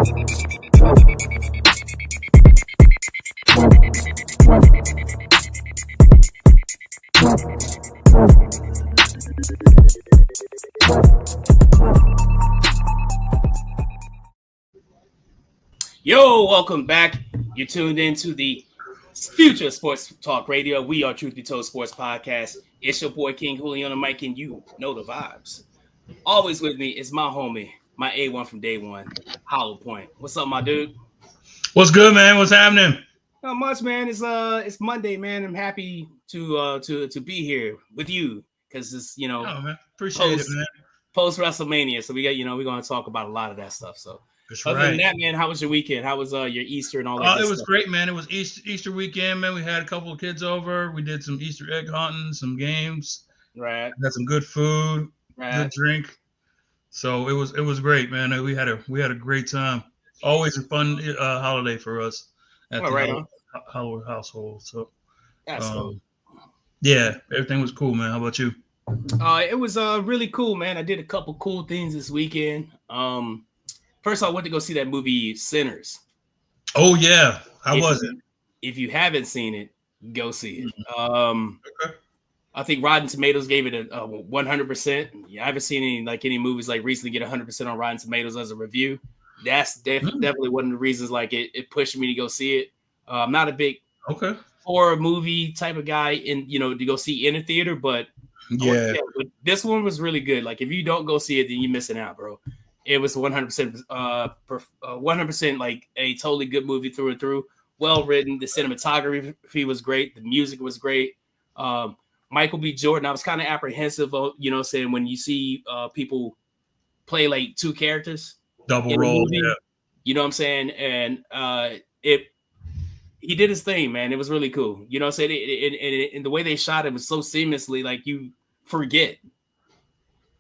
Yo, welcome back. You're tuned into the Future Sports Talk Radio. We are Truth Be Told Sports Podcast. It's your boy King Hulie on the mic, and you know the vibes. Always with me is my homie, my A1 from day one, Hollowpoint. What's up, my dude? What's good, man? What's happening? Not much, man. It's Monday, man. I'm happy to be here with you because it's man. Appreciate it, man. Post WrestleMania, so we're going to talk about a lot of that stuff. So. That's Other right. than that, man, how was your weekend? How was your Easter and all that? It was great, man. It was Easter weekend, man. We had a couple of kids over. We did some Easter egg hunting, some games. Right. Had some good food, good drink. So it was great, man. We had a great time. Always a fun holiday for us at the Hollywood household. So that's cool. Yeah, everything was cool, man. How about you? It was really cool, man. I did a couple cool things this weekend. First, I went to go see that movie Sinners. Oh yeah, how was it? If you haven't seen it, go see it. Okay. I think Rotten Tomatoes gave it a 100%. I haven't seen any movies recently get 100% on Rotten Tomatoes as a review. That's definitely one of the reasons it pushed me to go see it. I'm not a big horror movie type of guy to go see in a theater, but but this one was really good. If you don't go see it, then you're missing out, bro. It was 100%, 100% a totally good movie through and through. Well written. The cinematography was great. The music was great. Michael B. Jordan, I was kind of apprehensive, saying when you see people play two characters, double role, movie, you know what I'm saying? And he did his thing, man. It was really cool. You know what I'm saying? And the way they shot it was so seamlessly, you forget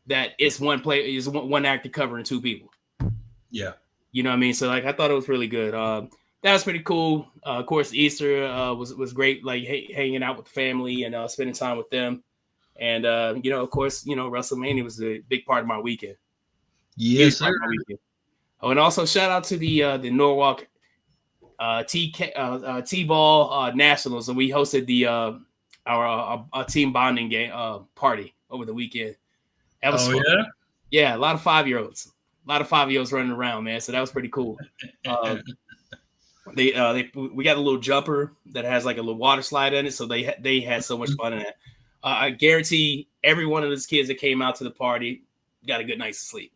that it's one actor covering two people. Yeah. You know what I mean? So I thought it was really good. That was pretty cool. Of course, Easter was great, hanging out with the family and spending time with them. And of course, WrestleMania was a big part of my weekend. Yes, sir. Oh, and also shout out to the Norwalk T-ball Nationals, and we hosted the our team bonding game party over the weekend. That was fun. Yeah, a lot of 5-year-olds. A lot of 5-year-olds running around, man. So that was pretty cool. We got a little jumper that has a little water slide in it, so they had so much fun in it. I guarantee every one of those kids that came out to the party got a good night's sleep.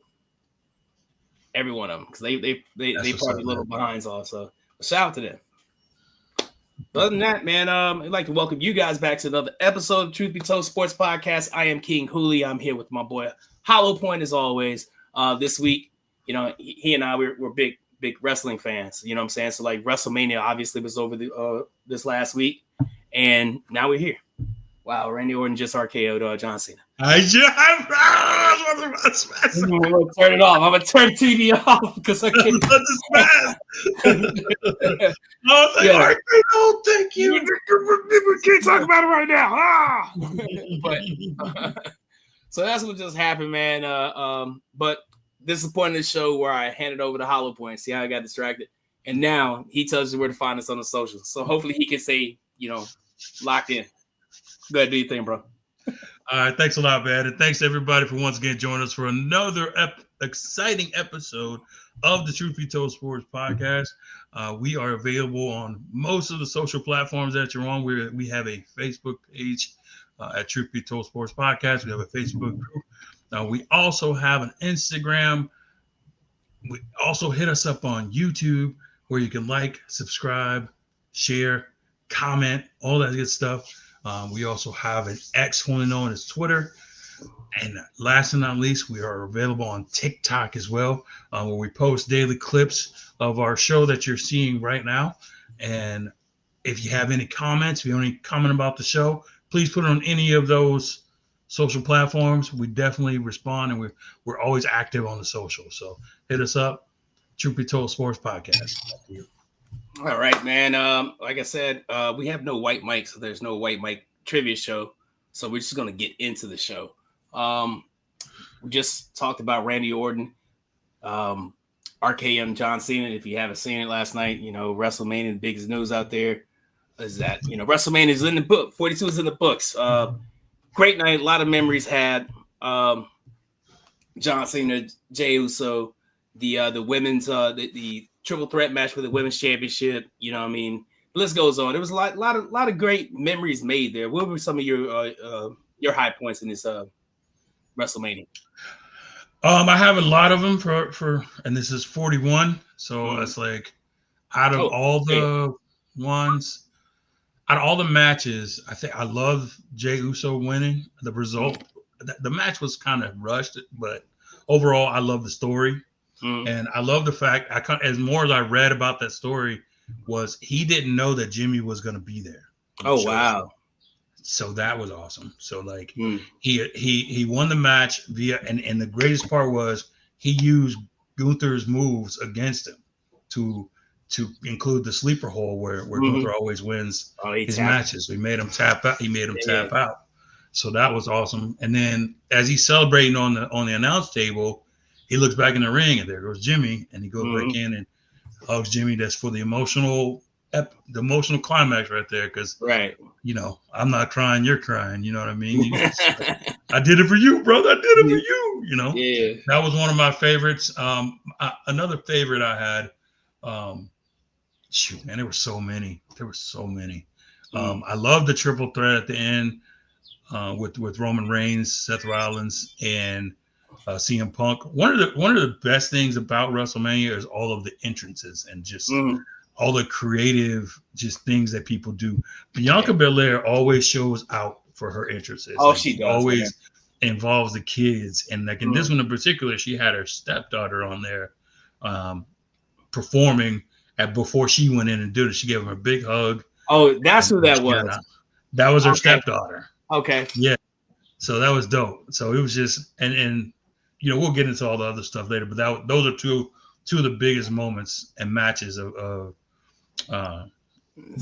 Every one of them, because they probably a little behinds also. Shout out to them. Other than that, man, I'd like to welcome you guys back to another episode of Truth Be Told Sports Podcast. I am King Hulie. I'm here with my boy Hollowpoint as always. This week, he and I we're big wrestling fans. You know what I'm saying? So WrestleMania obviously was over this last week, and now we're here. Wow, Randy Orton just RKO'd John Cena. I'm gonna turn it off. I'm gonna turn the TV off because I can't. Oh, thank you. We can't talk about it right now. But so that's what just happened, man. But this is the point of the show where I handed over to Hollowpoint. See how I got distracted, and now he tells you where to find us on the socials. So hopefully he can say, locked in. Go ahead, do your thing, bro. All right, thanks a lot, man. And thanks everybody for once again joining us for another exciting episode of the Truth Be Told Sports Podcast. We are available on most of the social platforms that you're on. We have a Facebook page at Truth Be Told Sports Podcast. We have a Facebook group. We also have an Instagram. We also hit us up on YouTube where you can subscribe, share, comment, all that good stuff. We also have an X formerly known as Twitter. And last but not least, we are available on TikTok as well, where we post daily clips of our show that you're seeing right now. And if you have any comments, if you have any comment about the show, please put it on any of those social platforms. We definitely respond, and we're always active on the social. So hit us up, Truth Be Told Sports Podcast. All right, man. Like I said, we have no white mic, so there's no white mic trivia show. So we're just gonna get into the show. We just talked about Randy Orton. RKO and John Cena. If you haven't seen it last night, WrestleMania, the biggest news out there is that, WrestleMania is in the book. 42 is in the books. Great night. A lot of memories had. John Cena, Jey Uso, the women's, the triple threat match for the women's championship. You know what I mean? The list goes on. There was a lot of great memories made there. What were some of your high points in this WrestleMania? I have a lot of them for and this is 41. So it's like out of all the matches, I think I love Jey Uso winning. The result, the match was kind of rushed, but overall, I love the story. And I love the fact as more as I read about that story was he didn't know that Jimmy was going to be there. Oh, wow. So that was awesome. So like he won the match via and the greatest part was he used Gunther's moves against him to include the sleeper hole where Gunther always wins his matches. So he made him tap out. Tap out. So that was awesome. And then as he's celebrating on the announce table, he looks back in the ring and there goes Jimmy, and he goes back in and hugs Jimmy. That's for the emotional climax right there. Because I'm not crying, you're crying. You know what I mean? I did it for you, brother. I did it for you. Yeah. That was one of my favorites. Another favorite I had. Shoot, man, there were so many. I love the triple threat at the end with Roman Reigns, Seth Rollins, and CM Punk. One of the best things about WrestleMania is all of the entrances and just all the creative just things that people do. Bianca Belair always shows out for her entrances. Oh, she does. Always involves the kids, and like in this one in particular, she had her stepdaughter on there performing before she went in and did it. She gave him a big hug. Oh, that's who that was. That was her stepdaughter. Okay. Yeah. So that was dope. So it was just and we'll get into all the other stuff later, but those are two of the biggest moments and matches of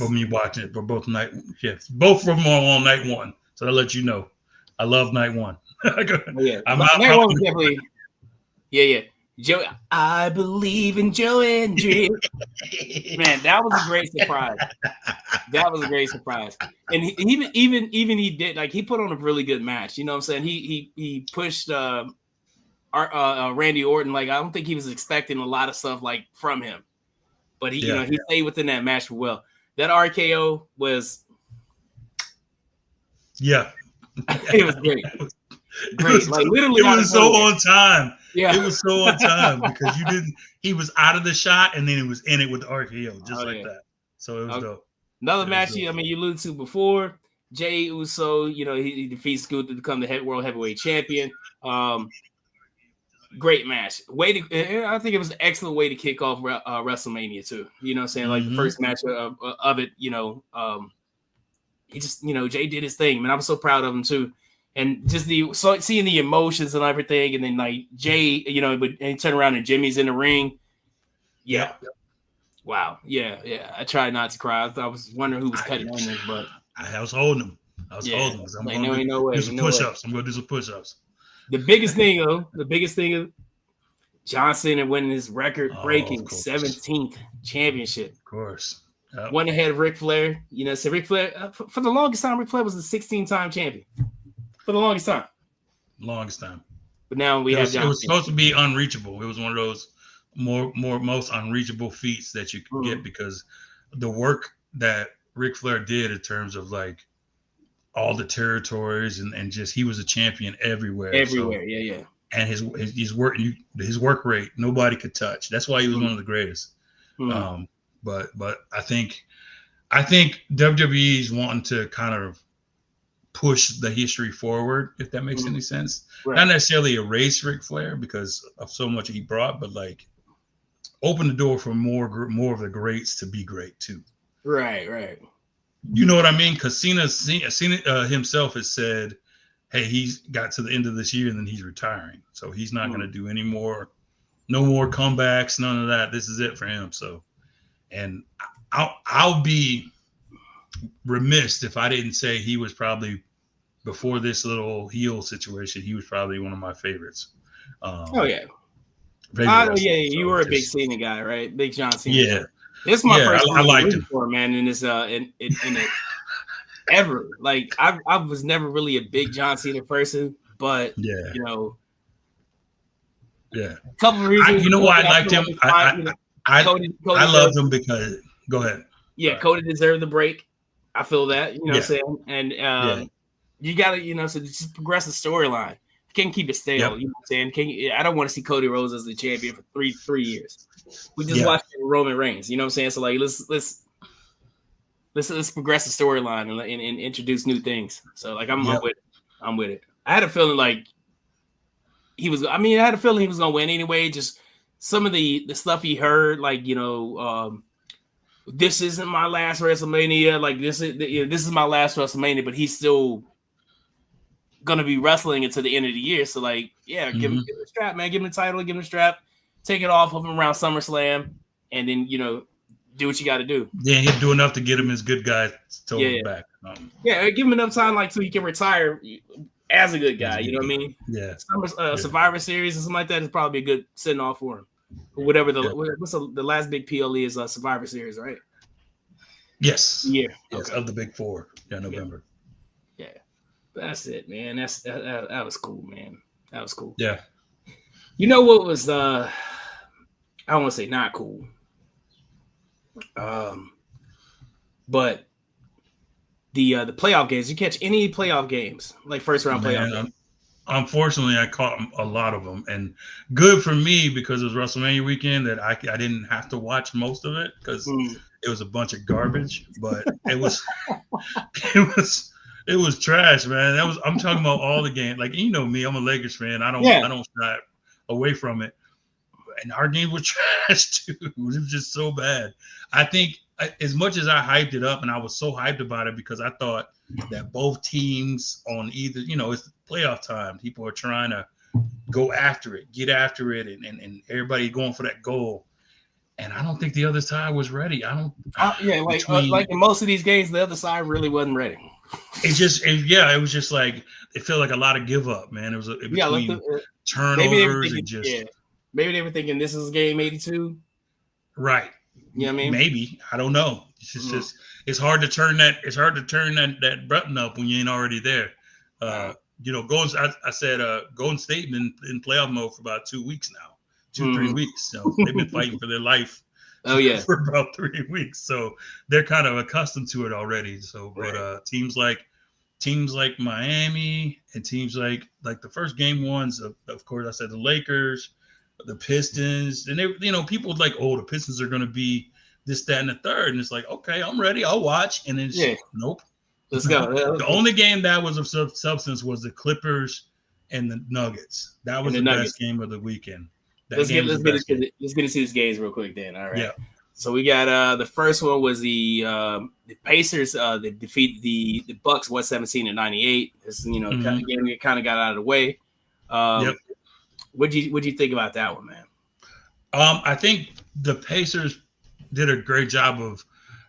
me watching it for both of them on night one. So I'll let you know. I love night one. Night one was definitely Joe, I believe in Joe Andrew. Man, that was a great surprise. And even he did, like, he put on a really good match. You know what I'm saying? He pushed Randy Orton. Like, I don't think he was expecting a lot of stuff like from him, but he stayed within that match well. That RKO was, it was great. Great. Like, literally, it was so on time. Yeah, it was so on time because he was out of the shot and then he was in it with the RKO just that. So it was dope. Another match, you alluded to before, Jey Uso, he defeats Gunther to become the world heavyweight champion. Great match. I think it was an excellent way to kick off WrestleMania too. You know what I'm saying? Like the first match of it, he just, Jey did his thing, man. I was so proud of him too. And just seeing the emotions and everything, and then like Jey, and he turned around and Jimmy's in the ring. Yeah. Wow. Yeah. I tried not to cry. I was wondering who was cutting onions, but I was holding him. I'm going to do some push-ups. I'm going to do some push-ups. The biggest thing of John Cena winning his record-breaking 17th championship. Of course. Yep. One ahead of Ric Flair. So Ric Flair, for the longest time, Ric Flair was the 16-time champion. For the longest time. But now we have John Cena. It was supposed to be unreachable. It was one of those most unreachable feats that you could get because the work that Ric Flair did in terms of like all the territories and just he was a champion everywhere. And his work rate nobody could touch. That's why he was one of the greatest. But I think WWE's wanting to kind of push the history forward, if that makes any sense. Right. Not necessarily erase Ric Flair because of so much he brought, but like open the door for more of the greats to be great too. Right. You know what I mean? Because Cena himself has said, hey, he's got to the end of this year and then he's retiring. So he's not going to do no more comebacks, none of that. This is it for him. So, and I'll be remiss if I didn't say he was probably, before this little heel situation, he was probably one of my favorites. Yeah, you were a big Cena guy, right? Big John Cena. Yeah. Guy. This is my first time I liked him for man in this in it ever. Like I was never really a big John Cena person, but you know, a couple of reasons. You know why I liked him? Cody I loved him because go ahead. Yeah, Cody deserved the break. I feel that, you know what I'm saying? And you gotta, so just progress the storyline. You can't keep it stale, you know what I'm saying? I don't want to see Cody Rhodes as the champion for three years. We just watched Roman Reigns, you know what I'm saying? So like let's progress the storyline and introduce new things. So like I'm with it. I had a feeling like he was gonna win anyway. Just some of the stuff he heard, like this isn't my last WrestleMania. Like this is my last WrestleMania, but he's still gonna be wrestling until the end of the year. So like, give him the strap, man. Give him the title, give him the strap, take it off of him around SummerSlam, and then do what you got to do. Yeah, he'll do enough to get him his good guy back. Give him enough time, like so he can retire as a good guy. You know what I mean? Yeah. Survivor Series and something like that is probably a good send off for him. Whatever what's the last big PLE is Survivor Series, right? Yes. Yeah. Yes, of the big four. Yeah, November. Yeah. That's it, man. That was cool, man. That was cool. Yeah. You know what was I don't want to say not cool. But the playoff games, you catch any playoff games, like first round playoff games? Unfortunately, I caught a lot of them, and good for me because it was WrestleMania weekend that I didn't have to watch most of it because it was a bunch of garbage. But it was trash, man. I'm talking about all the games. Like me, I'm a Lakers fan. I don't shy away from it. And our game was trash too. It was just so bad. I think as much as I hyped it up, and I was so hyped about it because I thought that both teams on either, it's playoff time. People are trying to go after it, get after it, and everybody going for that goal. And I don't think the other side was ready. Like in most of these games, the other side really wasn't ready. It was just like it felt like a lot of give up, man. It was between turnovers and just. Yeah. Maybe they were thinking this is game 82. Right. You know what I mean? Maybe. I don't know. It's just it's hard to turn that button up when you ain't already there. Golden State been in playoff mode for about 2 weeks now. 3 weeks. So they've been fighting for their life for about 3 weeks. So they're kind of accustomed to it already. So but teams like Miami and teams like the first game ones, of course I said the Lakers, the Pistons, and they, people like, the Pistons are going to be this, that, and the third. And it's like, okay, I'm ready. I'll watch. And it's nope. Let's go. The only game that was of substance was the Clippers and the Nuggets. That was the best game of the weekend. Let's get to see these games real quick then. All right. Yeah. So we got the first one was the Pacers that defeated the Bucks 117-98. This game kind of got out of the way. What'd you think about that one, man? I think the Pacers did a great job of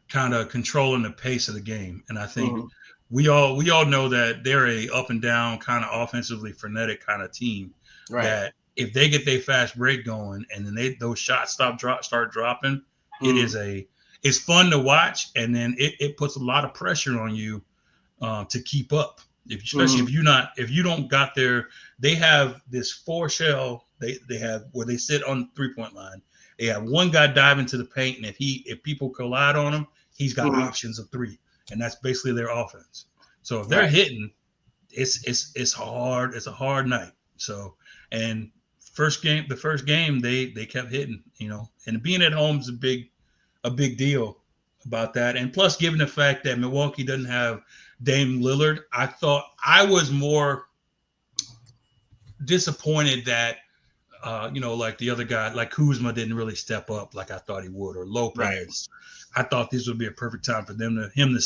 kind of controlling the pace of the game, and I think we all know that they're a up and down kind of offensively frenetic kind of team. Right. That if they get their fast break going and then those shots start dropping, it's fun to watch, and then it puts a lot of pressure on you to keep up. Especially if you don't got there. They have this 4 shell they have where they sit on the 3-point line. They have one guy dive into the paint, and if people collide on him, he's got options of 3, and that's basically their offense. So if they're hitting, it's hard. It's a hard night. So and the first game they kept hitting, and being at home is a big deal about that. And plus, given the fact that Milwaukee doesn't have Dame Lillard, I thought I was more disappointed that like the other guy, like Kuzma, didn't really step up like I thought he would, or Lopez. Right. I thought this would be a perfect time for him to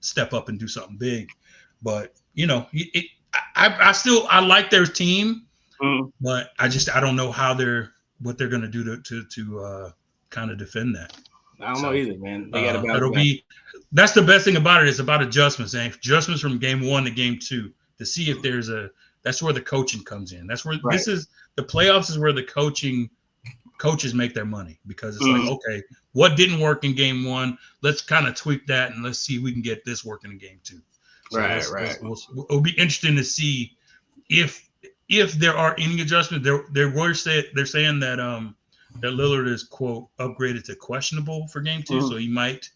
step up and do something big. But I like their team, but I don't know what they're going to do to kind of defend that. I don't know either, man. They got that's the best thing about it. It's about adjustments, and adjustments from game 1 to game 2 to see if that's where the coaching comes in. That's where this is the playoffs is where the coaching coaches make their money because it's like, okay, what didn't work in game one? Let's kind of tweak that and let's see if we can get this working in game two. So it'll be interesting to see if there are any adjustments. They're saying that that Lillard is, quote, upgraded to questionable for game two, so he might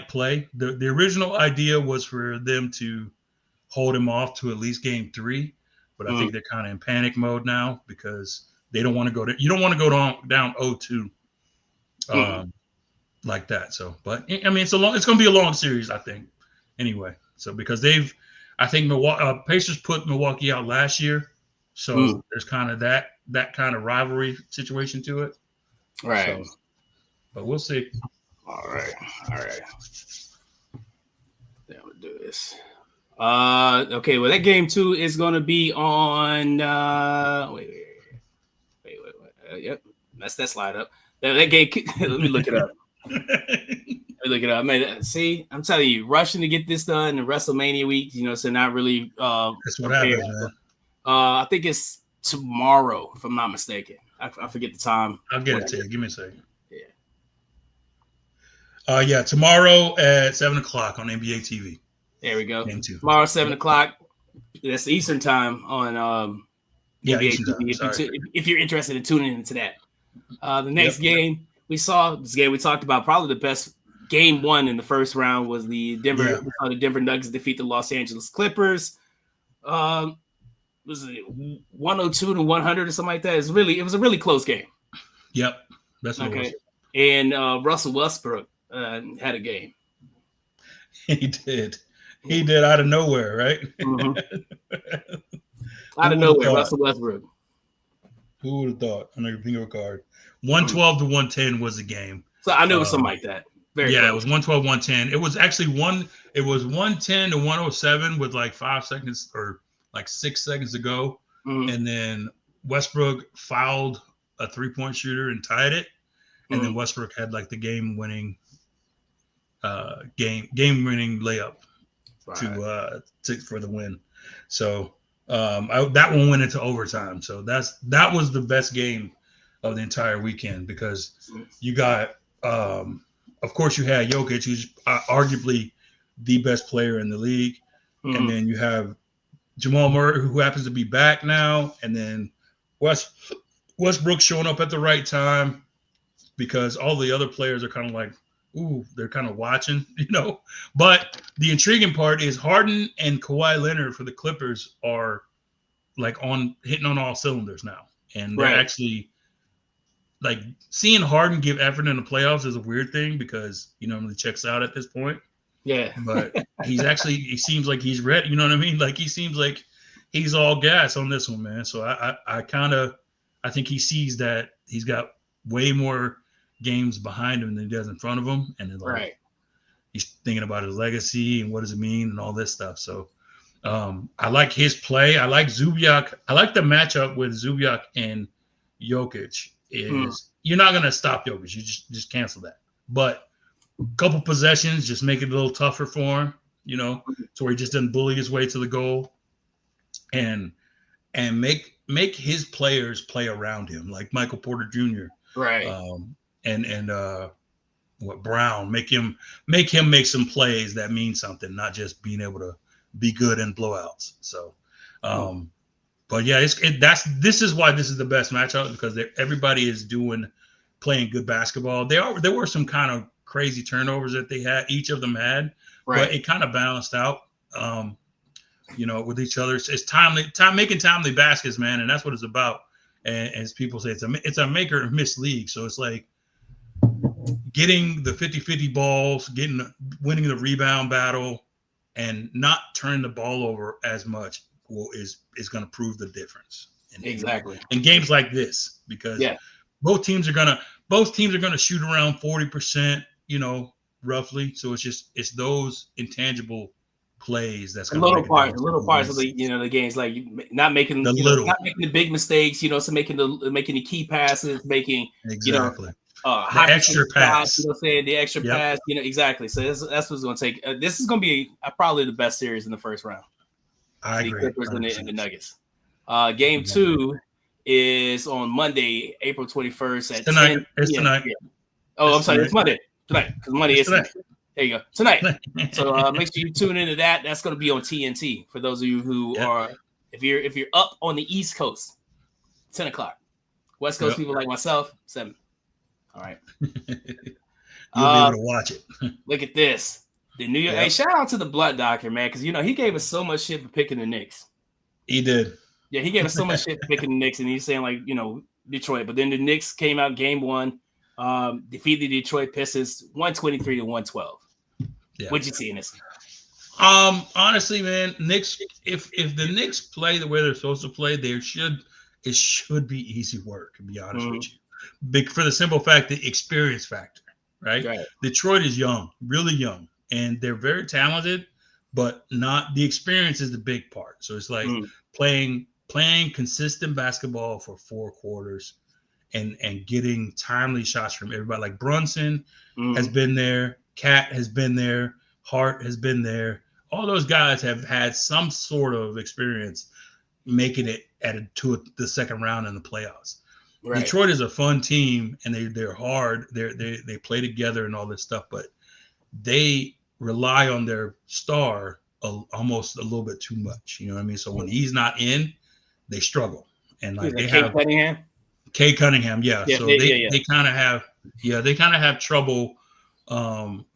play. The original idea was for them to hold him off to at least game three, but I think they're kind of in panic mode now because they don't want to go to. You don't want to go down 0-2 like that. So, but I mean, it's going to be a long series, I think. Anyway, so because I think Milwaukee Pacers put Milwaukee out last year, so there's kind of that kind of rivalry situation to it. Right. So, but we'll see. All right. Then we'll do this. Okay. Well, that game 2 is going to be on. Wait. Yep. Mess that slide up. That game. Let me look it up. Man, see, I'm telling you, rushing to get this done in WrestleMania week, so not really. That's what happens, man. I think it's tomorrow, if I'm not mistaken. I forget the time. I'll get it to you. Give me a second. Yeah. Tomorrow at 7:00 on NBA TV. There we go. Game 2. Tomorrow 7:00. That's Eastern time on NBA Eastern TV. If you're interested in tuning into that, the next game we saw, this game we talked about, probably the best game 1 in the first round was the Denver Nuggets defeat the Los Angeles Clippers. Was it 102-100 or something like that? It was a really close game. Yep, that's what it was. And Russell Westbrook had a game. He did out of nowhere, right? Out of nowhere, Russell Westbrook. Who would have thought on your finger card? 112-110 was the game. So I knew it was something like that. It was 112-110. It was actually 110-107 with like 5 seconds or like 6 seconds to go. And then Westbrook fouled a 3-point shooter and tied it. And then Westbrook had like the game-winning layup for the win. So that one went into overtime. So that was the best game of the entire weekend because you got of course you had Jokic, who's arguably the best player in the league, and then you have Jamal Murray, who happens to be back now, and then Westbrook showing up at the right time because all the other players are kind of like, ooh, they're kind of watching, But the intriguing part is Harden and Kawhi Leonard for the Clippers are like hitting on all cylinders now. And they're actually like seeing Harden give effort in the playoffs is a weird thing because he normally checks out at this point. Yeah. But he seems like he's ready. You know what I mean? Like he seems like he's all gas on this one, man. So I think he sees that he's got way more games behind him than he does in front of him. And then he's thinking about his legacy and what does it mean and all this stuff. So I like his play. I like Zubac. I like the matchup with Zubac and Jokic. You're not going to stop Jokic. You just cancel that. But a couple possessions, just make it a little tougher for him, to where he just doesn't bully his way to the goal, and make his players play around him, like Michael Porter Jr. Right. And Brown, make him make some plays that mean something, not just being able to be good in blowouts. So, but yeah, this is why this is the best matchup because everybody is playing good basketball. There were some kind of crazy turnovers that each of them had, but it kind of balanced out, with each other. It's making timely baskets, man, and that's what it's about. And as people say, it's a make or miss league. So it's like getting the 50-50 balls, winning the rebound battle, and not turning the ball over as much is going to prove the difference. Exactly. In games like this, because both teams are gonna shoot around 40%, roughly. So it's those intangible plays that's going to little parts of the games, like not making the big mistakes, so making the key passes, making the extra pass, the extra pass, exactly. So that's what it's going to take. This is going to be probably the best series in the first round. I agree. Clippers and the Nuggets. Game 2 is on Monday, April 21st at tonight. 10 It's p.m. tonight. Oh, It's I'm sorry. tonight. It's Monday. Tonight. Because Monday is tonight. There you go. Tonight. So make sure you tune into that. That's going to be on TNT for those of you who are, if you're up on the East Coast, 10 o'clock. West Coast people like myself, 7. All right. You'll be able to watch it. Look at this. The New York. Hey, shout out to the Blood Doctor, man, because he gave us so much shit for picking the Knicks. He did. Yeah, he gave us so much shit for picking the Knicks, and he's saying like Detroit, but then the Knicks came out game 1, defeated the Detroit Pistons 123-112. Yeah. What'd you see in this? Honestly, man, Knicks. If the Knicks play the way they're supposed to play, it should be easy work. To be honest with you, for the simple fact, the experience factor, right? Detroit is young, really young, and they're very talented, but not the experience is the big part. So it's like playing consistent basketball for 4 quarters, and getting timely shots from everybody. Like Brunson has been there, Cat has been there, Hart has been there. All those guys have had some sort of experience making it to the second round in the playoffs. Right. Detroit is a fun team, and they're hard. They play together and all this stuff, but they rely on their star almost a little bit too much. You know what I mean? So when he's not in, they struggle. And like they have Cade Cunningham, so they kind of have trouble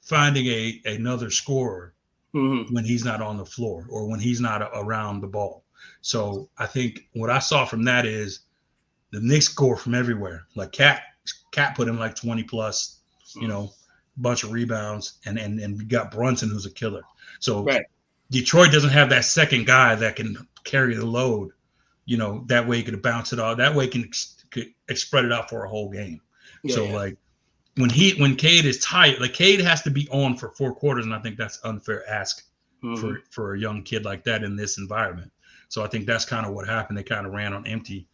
finding another scorer when he's not on the floor or when he's not around the ball. So I think what I saw from that is the Knicks score from everywhere. Like Cat put him like 20 plus, bunch of rebounds, and we got Brunson, who's a killer. So Detroit doesn't have that second guy that can carry the load. That way he could bounce it off. That way could spread it out for a whole game. Like when Cade is tight, like Cade has to be on for 4 quarters, and I think that's unfair ask for a young kid like that in this environment. So I think that's kind of what happened. They kind of ran on empty.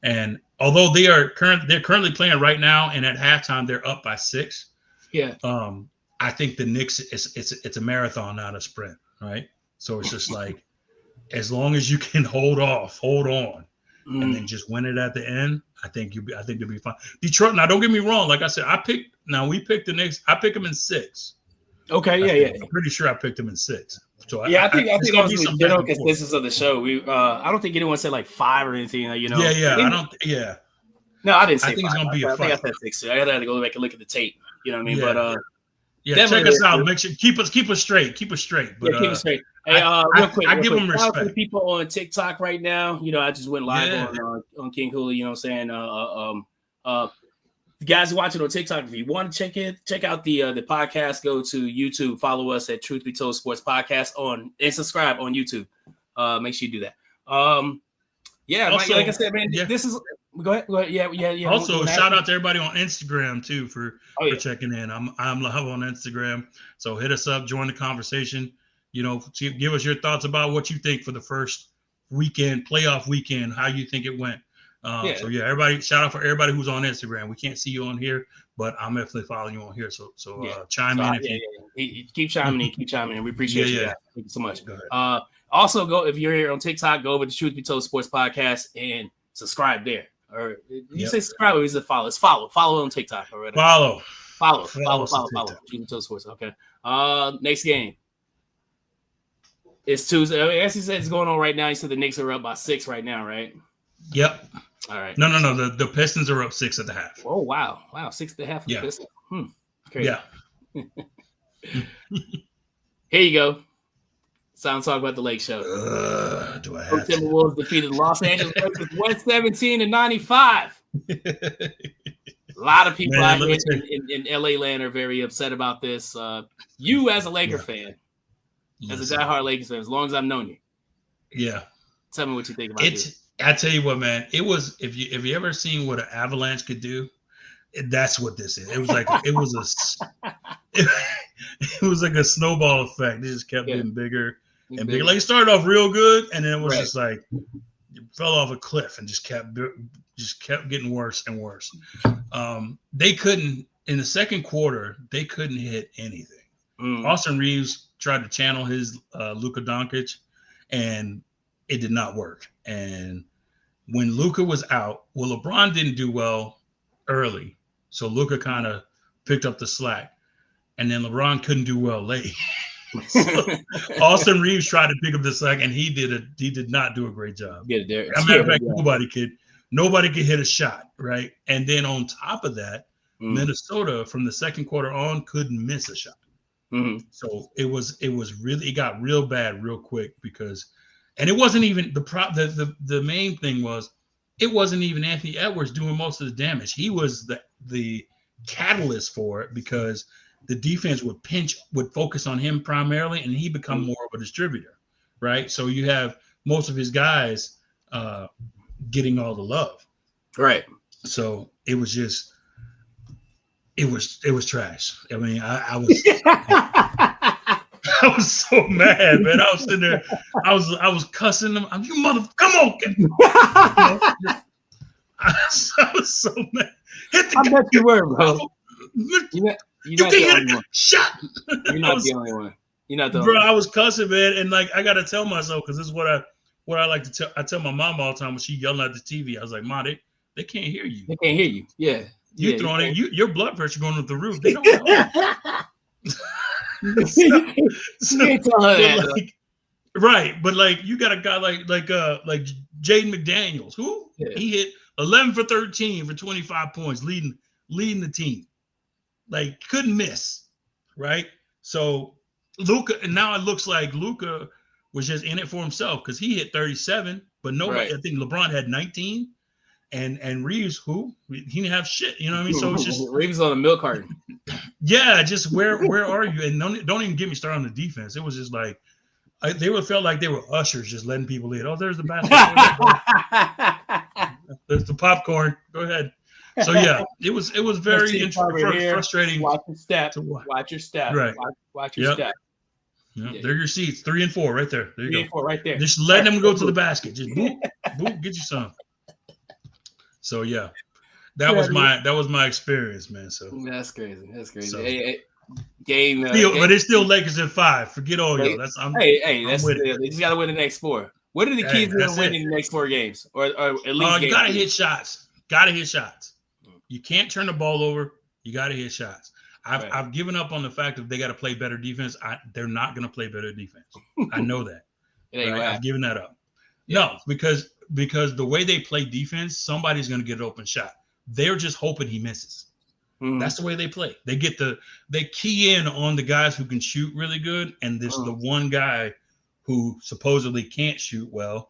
And although they're currently playing right now, and at halftime they're up by 6. Yeah. I think the Knicks it's a marathon, not a sprint, right? So it's just like as long as you can hold on, and then just win it at the end, I think you'll be fine. Detroit. Now, don't get me wrong. Like I said, we picked the Knicks. I picked them in 6. Okay. I'm pretty sure I picked them in 6. So I think that was the general consensus of the show. I don't think anyone said like 5 or anything. No, I didn't say. I think 5. It's gonna be a 5. I think I said 6. I had to go back and look at the tape. You know what I mean? Yeah. But check us out. Make sure keep us straight. But keep us straight. Hey, real quick, I give them respect. For the people on TikTok right now, I just went live on King Hulie. You know what I'm saying? The guys watching on TikTok, if you want to check out the podcast, go to YouTube, follow us at Truth Be Told Sports Podcast and subscribe on YouTube. Make sure you do that. Also, like I said, man, this is. Go ahead. Yeah. Also, shout out to everybody on Instagram too for checking in. I'm live on Instagram, so hit us up, join the conversation. Give us your thoughts about what you think for the first playoff weekend, how you think it went. Everybody, shout out for everybody who's on Instagram. We can't see you on here, but I'm definitely following you on here. So chime in. Keep chiming in. We appreciate you. Thank you so much. Also, if you're here on TikTok, go over to Truth Be Told Sports Podcast and subscribe there. Or you say subscribe or is it follow? It's follow. Follow on TikTok already. Follow. Truth Be Told Sports. Okay. Next game. It's Tuesday. I mean, as he said, it's going on right now. He said the Knicks are up by 6 right now, right? Yep. All right. No. The Pistons are up 6 at the half. Oh wow, 6 at the half. For the Pistons. Crazy. Yeah. Here you go. Sound talk about the Lake Show. Do I have Timberwolves defeated Los Angeles Lakers 117-95. A lot of people out here in LA land are very upset about this. You as a Laker fan, as a diehard Lakers fan, as long as I've known you. Yeah. Tell me what you think about this. I tell you what, man. It was if you ever seen what an avalanche could do, that's what this is. It was like it was like a snowball effect. It just kept getting bigger and bigger. Like it started off real good, and then it was just like it fell off a cliff and just kept getting worse and worse. They couldn't in the second quarter. They couldn't hit anything. Austin Reeves tried to channel his Luka Doncic, and it did not work. And when Luka was out, well, LeBron didn't do well early, so Luka kind of picked up the slack, and then LeBron couldn't do well late. So Austin Reeves tried to pick up the slack, and he did not do a great job. Get it there. As a matter of fact, nobody could hit a shot, right? And then on top of that, Minnesota from the second quarter on couldn't miss a shot. So it got real bad real quick because, and it wasn't even the main thing was it wasn't even Anthony Edwards doing most of the damage. He was the catalyst for it because the defense would focus on him primarily, and he become more of a distributor, right? So you have most of his guys getting all the love, right? So it was trash. I mean, I was I was so mad, man. I was sitting there, I was cussing them. You mother, come on! I was so mad. Hit the I bet you were, bro. You can hit a shot. You're not the only one. You're not the bro. only one. I was cussing, man, and like I gotta tell myself because this is what I like to tell. I tell my mom all the time when she yelling at the TV. I was like, "Mom, they can't hear you. They can't hear you. Yeah, you throwing it. Your blood pressure going up the roof. They don't know." You can't tell her that. Like, right, but like you got a guy like Jaden McDaniels, who he hit 11 for 13 for 25 points, leading the team. Like couldn't miss, right? So Luka, and now it looks like Luka was just in it for himself because he hit 37, but nobody. I think LeBron had 19, and Reeves, he didn't have shit. You know what I mean? So it's just Reeves on a milk carton. Yeah, just where are you? And don't even get me started on the defense. It was just like they would felt like they were ushers, just letting people in. Oh, there's the basketball. There's the popcorn. Go ahead. So yeah, it was very frustrating. Watch your step. Watch your step. Right. Watch your step. Yeah. They're your seats. 3 and 4 right there. There you 3 and 4 right there. Just letting them go to the basket. Just boop, boop, get you some. So yeah, that was my experience, man. So that's crazy. That's crazy. So, game, but it's still Lakers in 5. Forget all y'all. They just gotta win the next 4. What are the keys to winning the next 4 games, or at least? You gotta hit shots. You can't turn the ball over. You gotta hit shots. I've given up on the fact that they got to play better defense. They're not going to play better defense. I know that. I've given that up. Yeah. No, because the way they play defense, somebody's going to get an open shot. They're just hoping he misses. That's the way they play. They key in on the guys who can shoot really good, and this the one guy who supposedly can't shoot well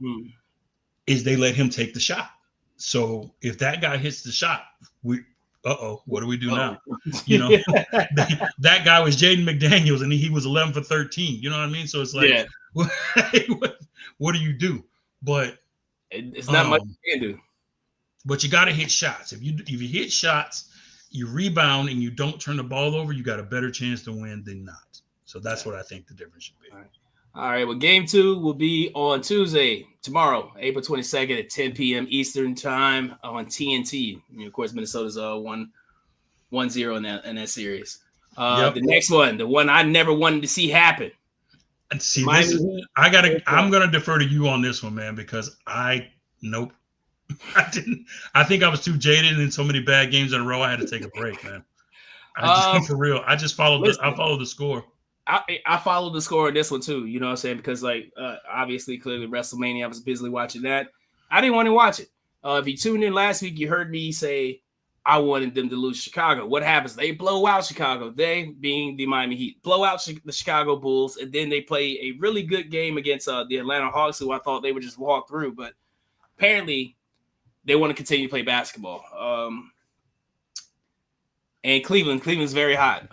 is they let him take the shot. So if that guy hits the shot, what do we do now? You know, that guy was Jaden McDaniels, and he was 11 for 13. You know what I mean? So it's like, what do you do? But it's not much you can do. But you got to hit shots. If you hit shots, you rebound, and you don't turn the ball over, you got a better chance to win than not. So that's what I think the difference should be. All right. Well, game 2 will be on Tuesday, tomorrow, April 22nd at 10 p.m. Eastern time on TNT. And of course, Minnesota's 1-0 in that series. The next one, the one I never wanted to see happen. And see, I'm gonna defer to you on this one, man, because I didn't. I think I was too jaded in so many bad games in a row. I had to take a break, man. For real. I just followed the score. I followed the score in this one too, you know what I'm saying? Because obviously, clearly WrestleMania, I was busily watching that. I didn't want to watch it. If you tuned in last week, you heard me say I wanted them to lose Chicago. What happens? They blow out Chicago. They, being the Miami Heat, blow out the Chicago Bulls, and then they play a really good game against the Atlanta Hawks, who I thought they would just walk through. But apparently, they want to continue to play basketball. And Cleveland's very hot.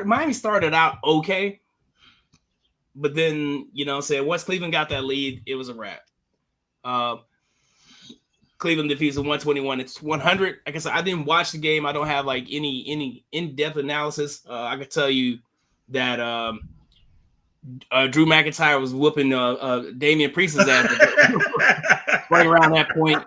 Miami started out okay, but then, you know what I'm saying, once Cleveland got that lead, it was a wrap. Cleveland defeats 121. It's 100. Like I said, I didn't watch the game. I don't have like any in-depth analysis. I could tell you that Drew McIntyre was whooping Damian Priest's ass right around that point.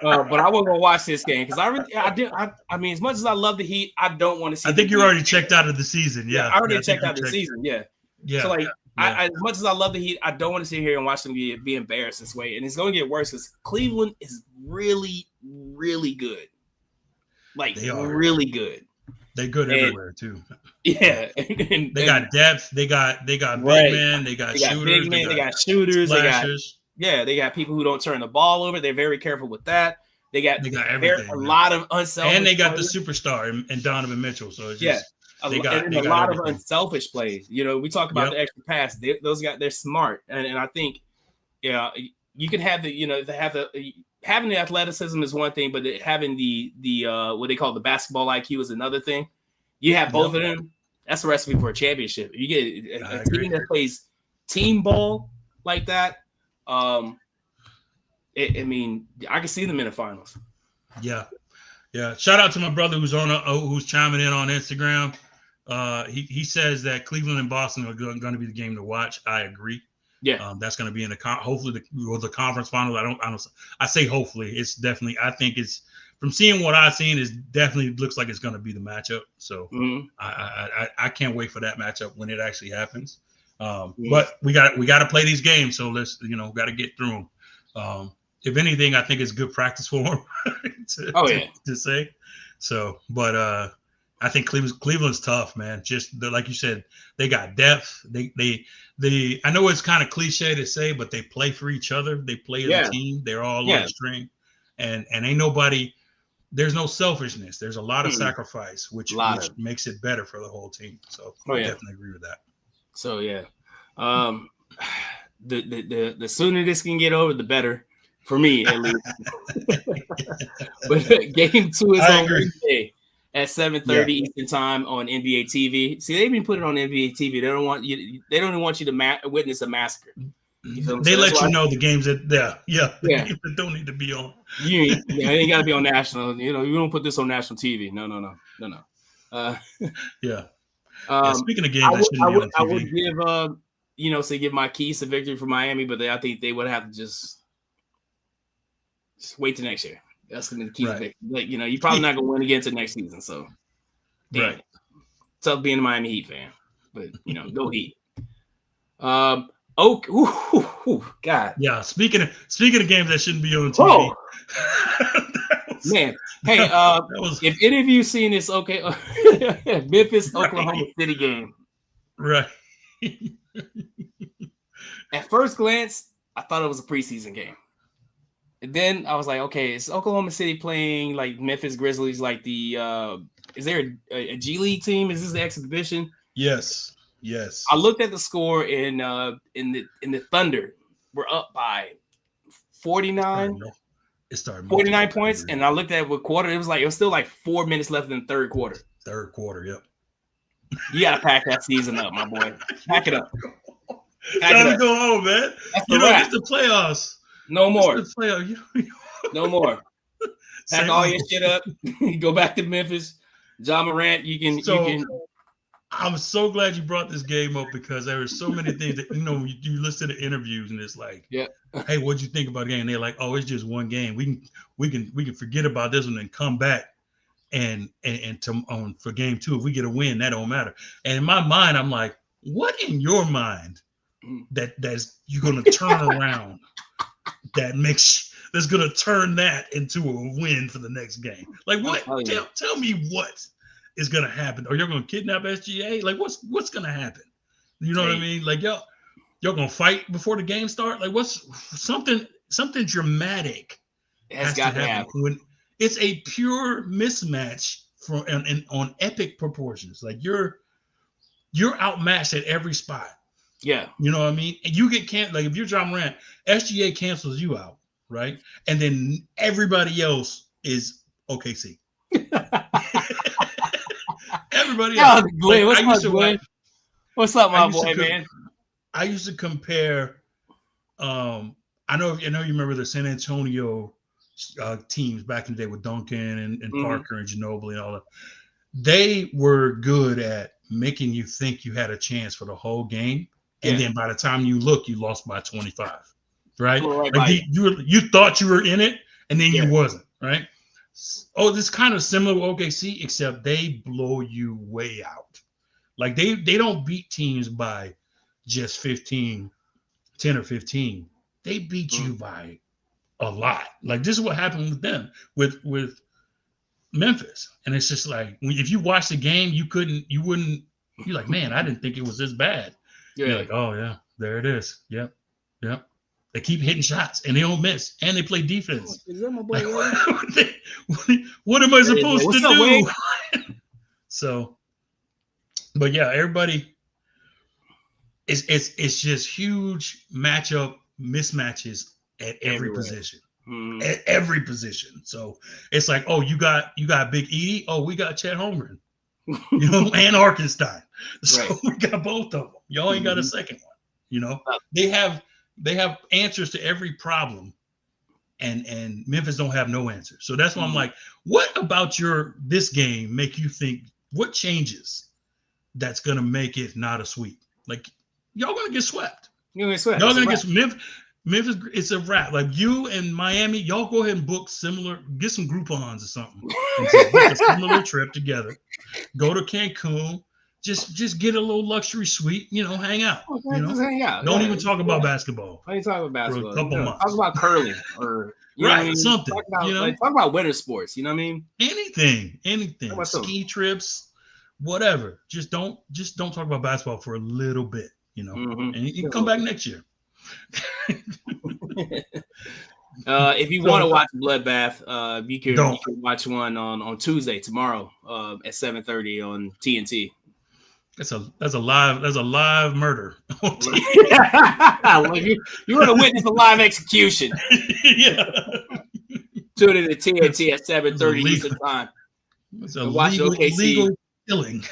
But I wasn't gonna watch this game because I mean, as much as I love the Heat, I don't want to see. I think you're already checked out of the season. Yeah, I already checked out of the season. Yeah. Yeah. So like As much as I love the Heat, I don't want to sit here and watch them be embarrassed this way. And it's going to get worse because Cleveland is really, really good. Like, they are really good. They're good everywhere, too. Yeah. They got depth. They got big men. They got shooters. Big men, they got shooters. They got people who don't turn the ball over. They're very careful with that. They got everything. A lot of unselfish. And they got the superstar and Donovan Mitchell. So it's just, a lot of unselfish plays. You know, we talk about the extra pass. Those guys, they're smart, and I think, you can have having the athleticism is one thing, but having the what they call the basketball IQ is another thing. You have both of them. That's a recipe for a championship. You get a team that plays team ball like that. I can see them in the finals. Yeah. Shout out to my brother who's chiming in on Instagram. He says that Cleveland and Boston are going to be the game to watch. I agree. Yeah, that's going to be in hopefully the conference finals. I say hopefully. It's definitely. I think it's from seeing what I've seen. Is definitely looks like it's going to be the matchup. So I can't wait for that matchup when it actually happens. But we got to play these games. So let's got to get through them. If anything, I think it's good practice for them to say. So, but I think Cleveland's tough, man. Just like you said, they got depth. They I know it's kind of cliche to say, but they play for each other. They play as a team. They're all on the string, and ain't nobody. There's no selfishness. There's a lot of sacrifice, which makes it better for the whole team. So I definitely agree with that. So the sooner this can get over, the better for me, at least. But game 2 is on Wednesday at 7:30 Eastern time on NBA TV. See, they've been putting it on NBA TV. They don't want you. They don't even want you to witness a massacre. They let you know the games that the games that don't need to be on. They ain't got to be on national. You don't put this on national TV. No. Speaking of games, I would give give my keys to victory for Miami, but I think they would have to just wait till next year. That's gonna be the key to victory. Like, you're probably not gonna win again until next season. So, it's tough being a Miami Heat fan, but go Heat. God. Yeah. Speaking of games that shouldn't be on TV. Man, hey, if any of you seen this, Memphis Oklahoma City game, right? At first glance, I thought it was a preseason game. And then I was like, okay, it's Oklahoma City playing like Memphis Grizzlies, like the is there a G League team? Is this the exhibition? Yes. I looked at the score in the Thunder. We're up by 49. It started 49 points, and I looked at what quarter. It was still like 4 minutes left in the third quarter. Yep. You gotta pack that season up, my boy. Pack it up. Time to go home, man. It's the playoffs. No more. It's the playoffs. No more. Pack all your shit up. Go back to Memphis. John Morant, you can. I'm so glad you brought this game up because there were so many things that you listen to interviews and it's like, hey, what'd you think about the game? And they're like, oh, it's just one game. We can forget about this one and come back and for game 2. If we get a win, that don't matter. And in my mind, I'm like, what in your mind that's you're gonna turn around that's gonna turn that into a win for the next game? Like what? Tell me what is gonna happen? Or you're gonna kidnap SGA? Like what's gonna happen? You know what I mean? Like y'all gonna fight before the game start? Like what's something dramatic has to happen when it's a pure mismatch on epic proportions. Like you're outmatched at every spot. Yeah. You know what I mean? And you get like if you're John Morant, SGA cancels you out, right? And then everybody else is OKC. Everybody else. What's up, my boy, man? I used to compare. I know you remember the San Antonio teams back in the day with Duncan and Parker and Ginobili and all that. They were good at making you think you had a chance for the whole game, and then by the time you look, you lost by 25. Right? Like you thought you were in it, and then you wasn't. Right? Oh, this is kind of similar to OKC, except they blow you way out. Like they don't beat teams by just 10 or 15. They beat you by a lot. Like this is what happened with them, with Memphis. And it's just like, if you watch the game, you're like, man, I didn't think it was this bad. Yeah. You're like, oh yeah, there it is. Yep. They keep hitting shots and they don't miss, and they play defense. Is that my boy? Like, what am I supposed to do? So, but yeah, everybody, it's just huge matchup mismatches at every position. At every position. So it's like, oh, you got Big Edie. Oh, we got Chet Holmgren, and Arkenstein. So we got both of them. Y'all ain't got a second one. They have answers to every problem, and Memphis don't have no answers. So that's why I'm like, what about this game make you think, what changes that's gonna make it not a sweep? Like, y'all gonna get swept. You're gonna get swept. Y'all gonna get Memphis. It's a wrap. Like, you and Miami, y'all go ahead and get some Groupons or something, and just book a similar trip together. Go to Cancun. Just get a little luxury suite, hang out. Just hang out. Don't even talk about basketball. Don't even talk about basketball. For a couple months. Talk about curling or something. Talk about winter sports. You know what I mean? Anything. Ski trips, whatever. Just don't talk about basketball for a little bit. And you can come back next year. If you want to watch Bloodbath, you can watch one on Tuesday, tomorrow, at 7:30 on TNT. That's a live murder. You want to witness a live execution? Yeah. Tune in to TNT at 7:30 Eastern time. It's a legal killing.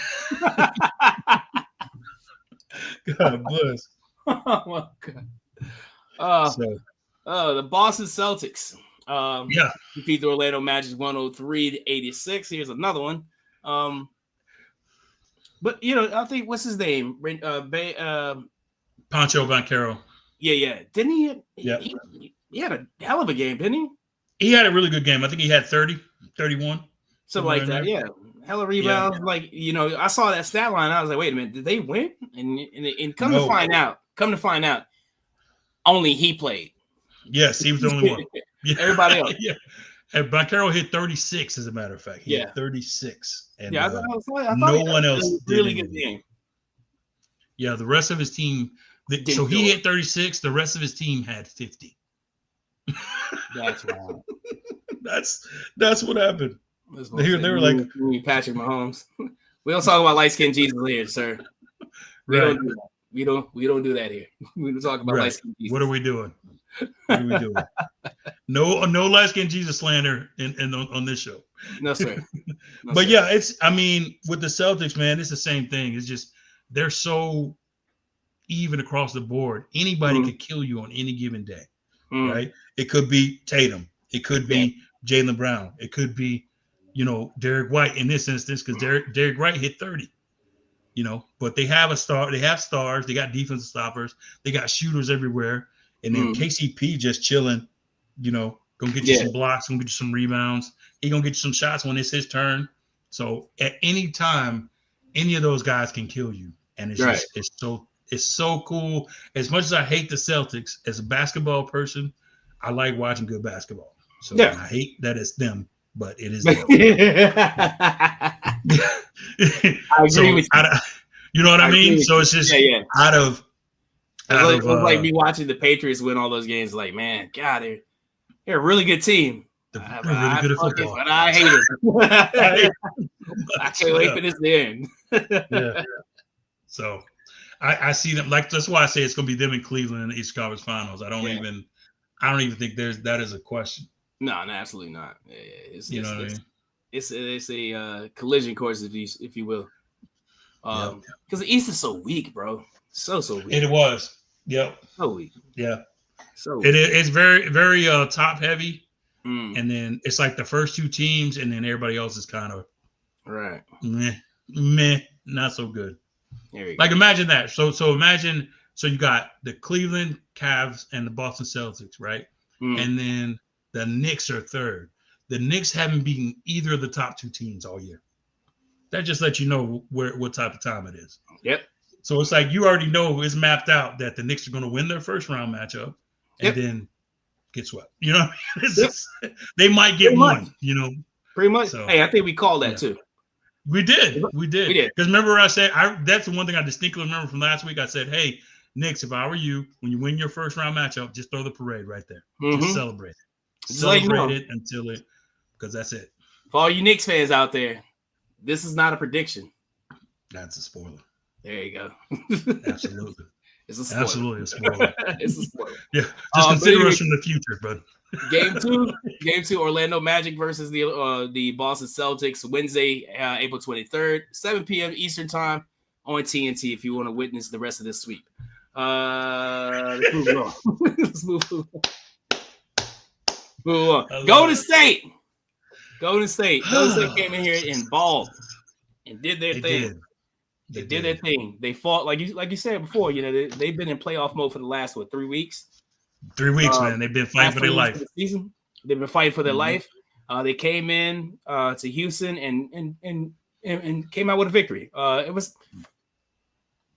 God bless. Oh my God. The Boston Celtics. Defeat the Orlando Magic 103-86. Here's another one. But I think, what's his name? Pancho Banchero. Yeah. Didn't he? Yeah. He had a hell of a game, didn't he? He had a really good game. I think he had 30, 31. Something like that. Yeah. Hella rebounds. Yeah. Like, I saw that stat line. I was like, wait a minute, did they win? And come to find out, only he played. Yes, he was the only one. Yeah. Everybody else. Yeah. And Banchero hit 36, as a matter of fact. He hit 36. And I thought no one else did. Really good game. Yeah, the rest of his team. So he hit 36. The rest of his team had 50. That's wild. That's what happened. They were like Patrick Mahomes. We don't talk about light-skinned Jesus here, sir. We don't do that here. We don't talk about light-skinned Jesus. What are we doing? No light-skinned Jesus slander on this show. No, sir. But yeah, with the Celtics, man, it's the same thing. It's just they're so even across the board. Anybody could kill you on any given day, right? It could be Tatum. It could be Jaylen Brown. It could be, Derek White in this instance, because Derek White hit 30. But they have a star. They have stars. They got defensive stoppers. They got shooters everywhere. And then KCP just chilling, gonna get you some blocks, gonna get you some rebounds. He gonna get you some shots when it's his turn. So at any time, any of those guys can kill you. And it's so cool. As much as I hate the Celtics, as a basketball person, I like watching good basketball. So I hate that it's them, but it is them. I agree with you. You know what I mean? So it's just out of it was like me watching the Patriots win all those games. Like, man, God, they're a really good team. They're really good at football. But I hate it. I can't wait for this to end. Yeah. So I see them, like, that's why I say it's going to be them in Cleveland in the East Conference Finals. I don't even think that is a question. No, absolutely not. It's what I mean? It's a collision course, if you will. Because the East is so weak, bro. So weak. It was. Yep. So weak. Yeah. So it's very, very top heavy. And then it's like the first two teams, and then everybody else is kind of meh, not so good. Like, imagine that. So imagine, you got the Cleveland Cavs and the Boston Celtics, right? And then the Knicks are third. The Knicks haven't beaten either of the top two teams all year. That just lets you know what type of time it is. Yep. So it's like you already know it's mapped out that the Knicks are going to win their first round matchup and then get swept. You know, it's just, they might get one. You know, pretty much. So, hey, I think we called that too. We did. Because remember, I said that's the one thing I distinctly remember from last week. I said, "Hey, Knicks, if I were you, when you win your first round matchup, just throw the parade right there. Just celebrate it. Celebrate it until it, because that's it." For all you Knicks fans out there, this is not a prediction. That's a spoiler. There you go. Absolutely. It's a spoiler. Absolutely a spoiler. It's a spoiler. Yeah, just consider us from the future, bud. Game two, Orlando Magic versus the Boston Celtics, Wednesday, April 23rd, 7 p.m. Eastern Time on TNT. If you want to witness the rest of this sweep, let's move on. Let's move on. Golden State came in here and balled and did their thing. They did their thing. They fought like you said before. You know they've been in playoff mode for the last 3 weeks. 3 weeks, man. They've been fighting for their life. Season. They've been fighting for their life. They came in to Houston and came out with a victory. It was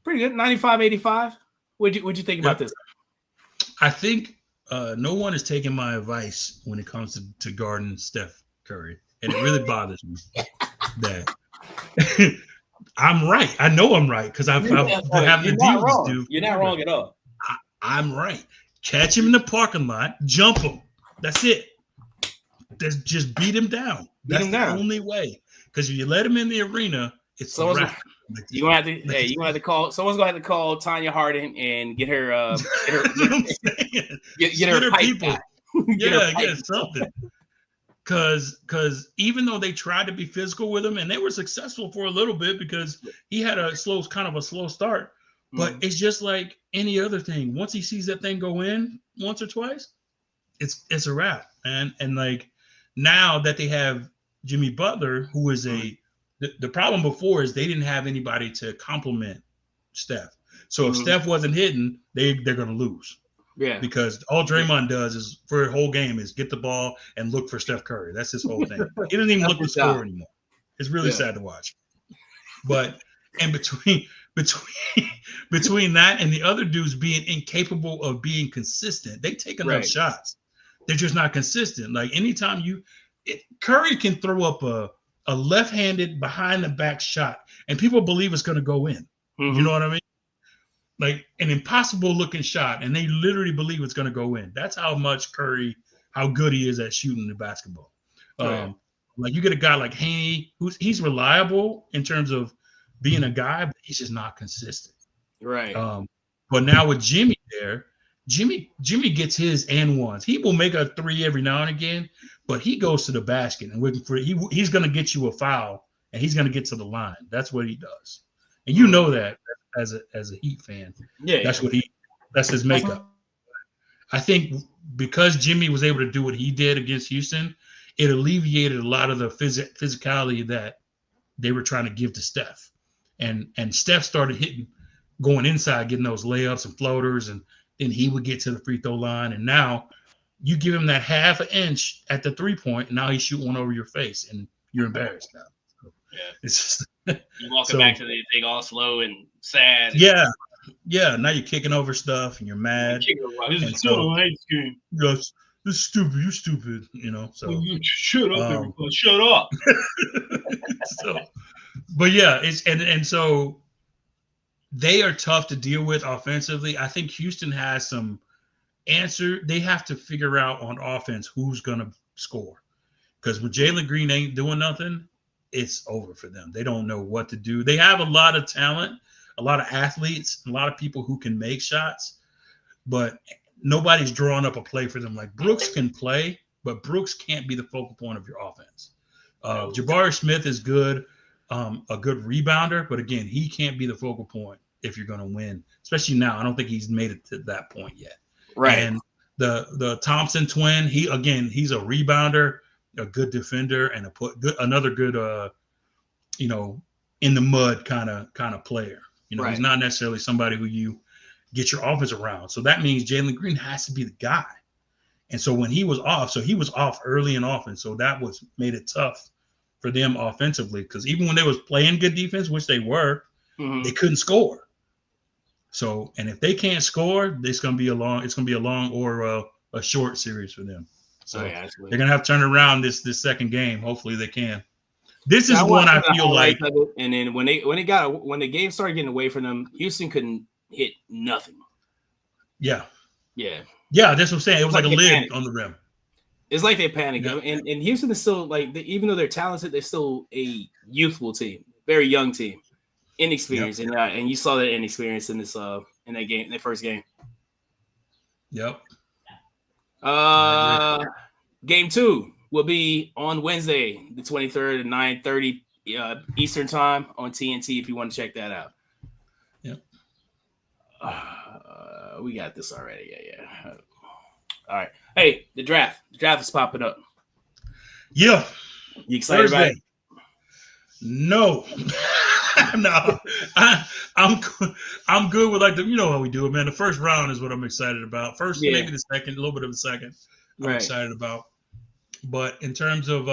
pretty good, 95-85. What'd you think about this? I think no one is taking my advice when it comes to guarding Steph Curry, and it really bothers me that I'm right. I know I'm right because I've been having to deal with this dude. You're not wrong at all. I'm right. Catch him in the parking lot, jump him. That's it. Just beat him down. That's the only way. Because if you let him in the arena, it's a wrap. You're gonna have to call. Someone's gonna have to call Tanya Harding and get her. Get her people. Get something. Because even though they tried to be physical with him, and they were successful for a little bit because he had a slow start. But it's just like any other thing. Once he sees that thing go in once or twice, it's a wrap. And like now that they have Jimmy Butler, who is the problem before is they didn't have anybody to complement Steph. So if Steph wasn't hitting, they're gonna lose. Yeah. Because all Draymond does is for a whole game is get the ball and look for Steph Curry. That's his whole thing. He doesn't even look to score anymore. It's really sad to watch. But and between that and the other dudes being incapable of being consistent, they take enough shots. They're just not consistent. Like anytime Curry can throw up a left-handed behind the back shot and people believe it's going to go in. You know what I mean? Like an impossible looking shot and they literally believe it's going to go in. That's how good he is at shooting the basketball. Like you get a guy like Haney, he's reliable in terms of being a guy, but he's just not consistent. Right. But now with Jimmy there, Jimmy gets his and ones. He will make a three every now and again, but he goes to the basket and he's going to get you a foul and he's going to get to the line. That's what he does, and you know that as a Heat fan. Yeah, that's his makeup. I think because Jimmy was able to do what he did against Houston, it alleviated a lot of the physicality that they were trying to give to Steph. And Steph started going inside, getting those layups and floaters, and then he would get to the free throw line. And now you give him that half an inch at the 3-point, and now he shoot one over your face, and you're embarrassed now. So it's just you walking back to the thing all slow and sad. Yeah. Now you're kicking over stuff, and you're mad. This is still a hate game. This is stupid. You're stupid. You know. So you shut up, everybody. Shut up. But yeah, and so they are tough to deal with offensively. I think Houston has some answer. They have to figure out on offense who's going to score. Because when Jalen Green ain't doing nothing, it's over for them. They don't know what to do. They have a lot of talent, a lot of athletes, a lot of people who can make shots, but nobody's drawing up a play for them. Like Brooks can play, but Brooks can't be the focal point of your offense. Jabari Smith is good. A good rebounder, but again, he can't be the focal point if you're going to win, especially now. I don't think he's made it to that point yet. Right. And the Thompson twin, he's a rebounder, a good defender, and another good, in the mud kind of player. He's not necessarily somebody who you get your offense around. So that means Jalen Green has to be the guy. And so when he was off early and often. So that made it tough for them offensively, because even when they was playing good defense, which they were, they couldn't score. So, and if they can't score, it's going to be a long or a short series for them. So they're going to have to turn around this second game. Hopefully they can. This is one I feel like. And then when the game started getting away from them, Houston couldn't hit nothing. Yeah. Yeah. Yeah, that's what I'm saying. It was like a lid panicked on the rim. It's like they panicked. Yeah. And Houston is still like, even though they're talented, they're still a youthful team, very young team, inexperienced. Yep. And you saw that inexperience in this in that game, in that first game. Yep. Game 2 will be on Wednesday, the 23rd at 9:30 Eastern time on TNT. If you want to check that out. Yep. We got this already. Yeah. All right. Hey, the draft. The draft is popping up. Yeah. You excited about it? No. No. I'm good with like you know how we do it, man. The first round is what I'm excited about. First, maybe the second, a little bit of the second. I'm excited about. But in terms of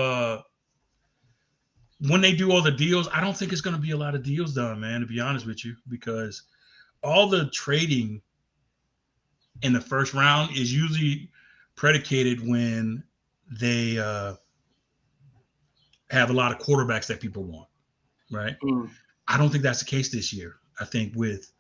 when they do all the deals, I don't think it's going to be a lot of deals done, man, to be honest with you, because all the trading in the first round is usually predicated when they have a lot of quarterbacks that people want, right? I don't think that's the case this year. I think with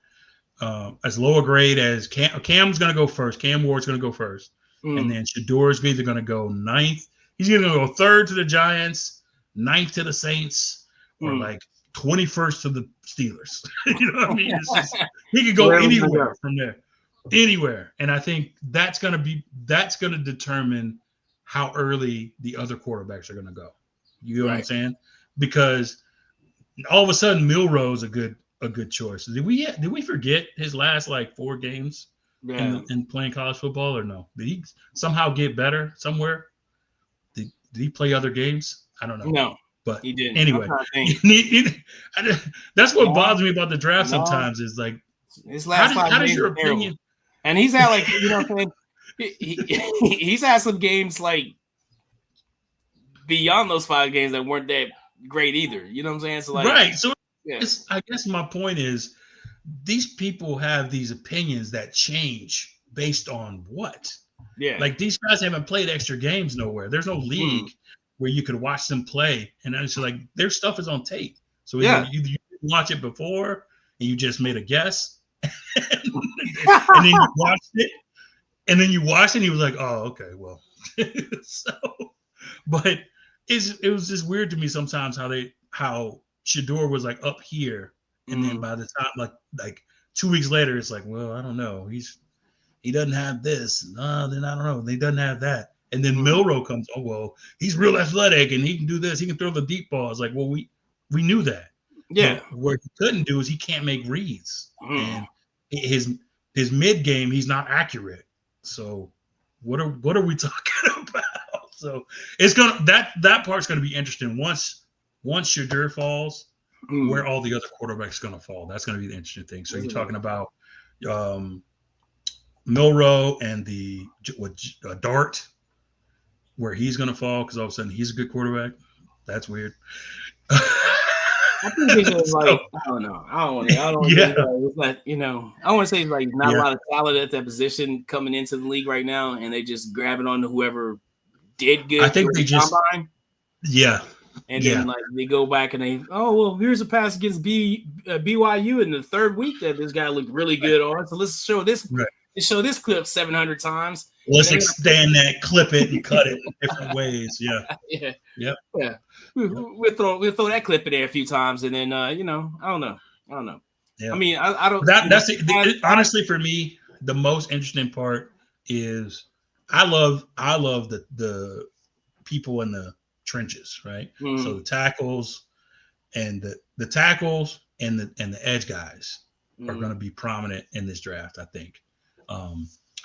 as low a grade as Cam's going to go first, Cam Ward's going to go first, and then Shador's either going to go 9th. He's either going to go 3rd to the Giants, 9th to the Saints, or like 21st to the Steelers. You know what I mean? It's just, he could go anywhere from there. Anywhere. And I think that's going to determine how early the other quarterbacks are going to go. You know what I'm saying? Because all of a sudden Milroe's a good choice. Did we forget his last like 4 games in playing college football, or no? Did he somehow get better somewhere? Did he play other games? I don't know. No. But he didn't. Anyway, that's what bothers me about the draft sometimes is like his last how does your opinion? And he's had like, you know what I'm saying? He's had some games like beyond those 5 games that weren't that great either. You know what I'm saying? So like, right. So I guess my point is these people have these opinions that change based on what? Yeah. Like these guys haven't played extra games nowhere. There's no league where you could watch them play. And it's like their stuff is on tape. So you watch it before and you just made a guess. And then you watched it. And then you watched it and you was like, oh, okay, well. But it was just weird to me sometimes how Shador was like up here. And then by the time like 2 weeks later, it's like, well, I don't know. He doesn't have this. Then I don't know. He doesn't have that. And then Milroe comes. Oh well, he's real athletic and he can do this. He can throw the deep ball. It's like, well, we knew that. Yeah. But what he couldn't do is he can't make reads. And his mid game, he's not accurate. So what are we talking about? So it's that part's gonna be interesting. Once Shador falls, where all the other quarterbacks gonna fall. That's gonna be the interesting thing. So you're talking about Milroe and the Dart, where he's going to fall because all of a sudden he's a good quarterback. That's weird. I think it's just like, I don't know. I don't want to. It's like, you know, I want to say like not a lot of talent at that position coming into the league right now, and they just grabbing on to whoever did good. I think they just combine. And then like they go back and here's a pass against BYU in the 3rd week that this guy looked really good on. So let's show this. Right. Let's show this clip 700 times. Let's extend that, clip it, and cut it in different ways. Yeah. Yeah. Yep. Yeah. We'll throw that clip in there a few times, and then I don't know. Yeah. I mean, I don't. Honestly, for me, the most interesting part is I love the people in the trenches, right? So the tackles and the tackles and the edge guys are going to be prominent in this draft, I think.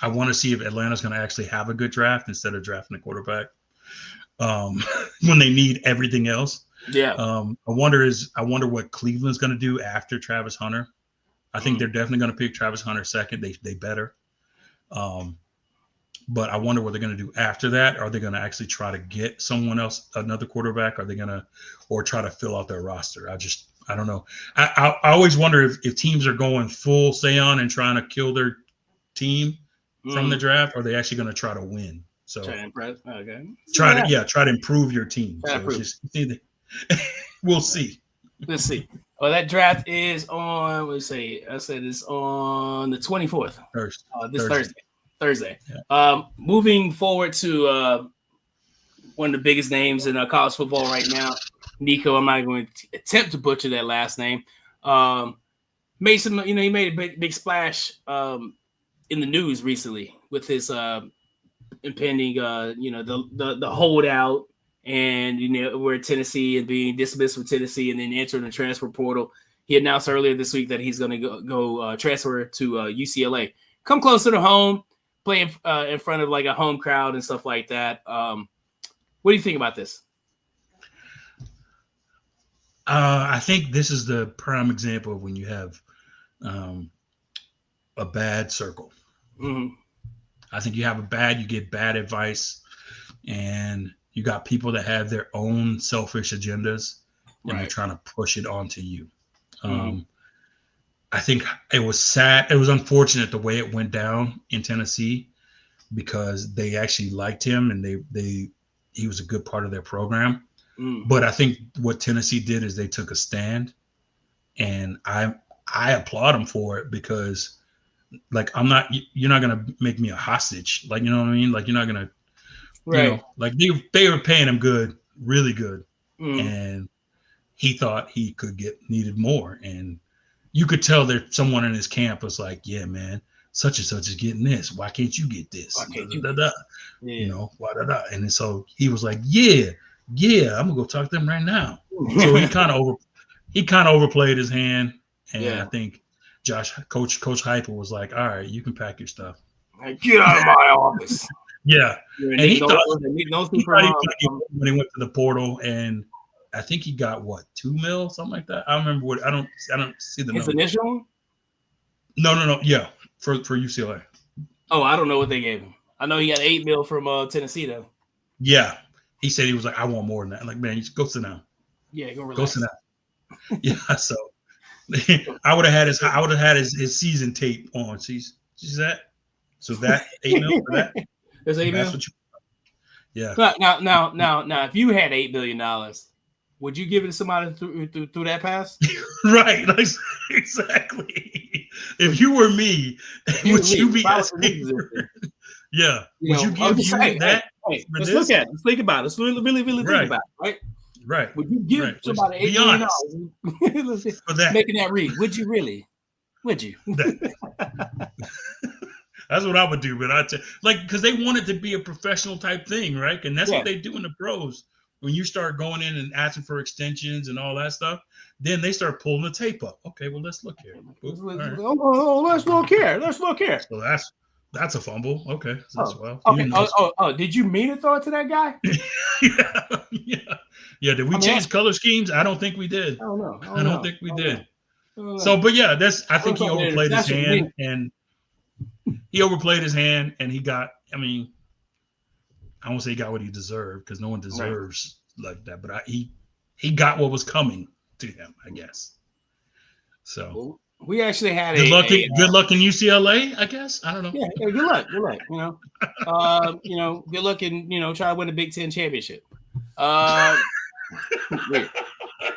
I want to see if Atlanta's going to actually have a good draft instead of drafting a quarterback when they need everything else. Yeah. I wonder what Cleveland's going to do after Travis Hunter. I think they're definitely going to pick Travis Hunter second. They better. But I wonder what they're going to do after that. Are they going to actually try to get someone else, another quarterback? Are they going to, or try to fill out their roster? I don't know. I always wonder if teams are going full Saiyan and trying to kill their team from the draft, or are they actually going to try to win? So try to impress. Okay. Try to improve your team. Try to So it's just we'll see. Let's see. Well, that draft is on. Let's see. I said it's on the 24th. This Thursday. Yeah. Moving forward to one of the biggest names in college football right now, Nico. I'm not going to attempt to butcher that last name. Made some. He made a big splash in the news recently with his impending. The holdout. And we're at Tennessee and being dismissed from Tennessee and then entering the transfer portal. He announced earlier this week that he's going to go transfer to UCLA. Come closer to home, play in front of like a home crowd and stuff like that. What do you think about this? I think this is the prime example of when you have a bad circle. Mm-hmm. I think you get bad advice, and you got people that have their own selfish agendas, and they're trying to push it onto you. I think it was sad. It was unfortunate the way it went down in Tennessee, because they actually liked him and he was a good part of their program. But I think what Tennessee did is they took a stand, and I applaud them for it, because like you're not gonna make me a hostage. Like, you know what I mean? Like, you're not gonna. Right. Like they were paying him good, really good. And he thought he needed more. And you could tell that someone in his camp was like, yeah, man, such and such is getting this. Why can't you get this? Yeah. And so he was like, yeah, I'm gonna go talk to them right now. So he kind of overplayed his hand. And I think Coach Hyper was like, all right, you can pack your stuff. Get out of my office. Yeah, and he thought when he went to the portal, and I think he got what, $2 million, something like that. I remember what I don't see the his initial. No. Yeah, for UCLA. Oh, I don't know what they gave him. I know he got $8 million from Tennessee though. Yeah, he said he was like, I want more than that. I'm like, man, you just go sit down. Yeah, go relax. Go sit down. Yeah, so I would have had his season tape on. She's that. So that $8 million for that. There's $8 million. Yeah. Now, if you had $8 billion, would you give it to somebody through that pass? Right. Exactly. If you were me, would you be asking? Yeah. Would you give that? Hey, let's look at it. Let's think about it. Let's really think about it. Right. Right. Would you give somebody $8 billion for that? Making that read? Would you really? Would you? That's what I would do, but because they want it to be a professional type thing, right? And that's what they do in the pros. When you start going in and asking for extensions and all that stuff, then they start pulling the tape up. Okay, well, let's look here. Let's look here. Let's look here. So that's a fumble. Okay. Okay. Did you mean to throw it to that guy? Yeah. Did we change color schemes? I don't think we did. I don't think we did. So, but yeah, I think he overplayed his hand, and he overplayed his hand, and he got. I mean, I won't say he got what he deserved, because no one deserves like that. But he got what was coming to him, I guess. So we actually had good luck in UCLA, I guess. I don't know. Yeah, good luck. Good luck in try to win the Big Ten championship.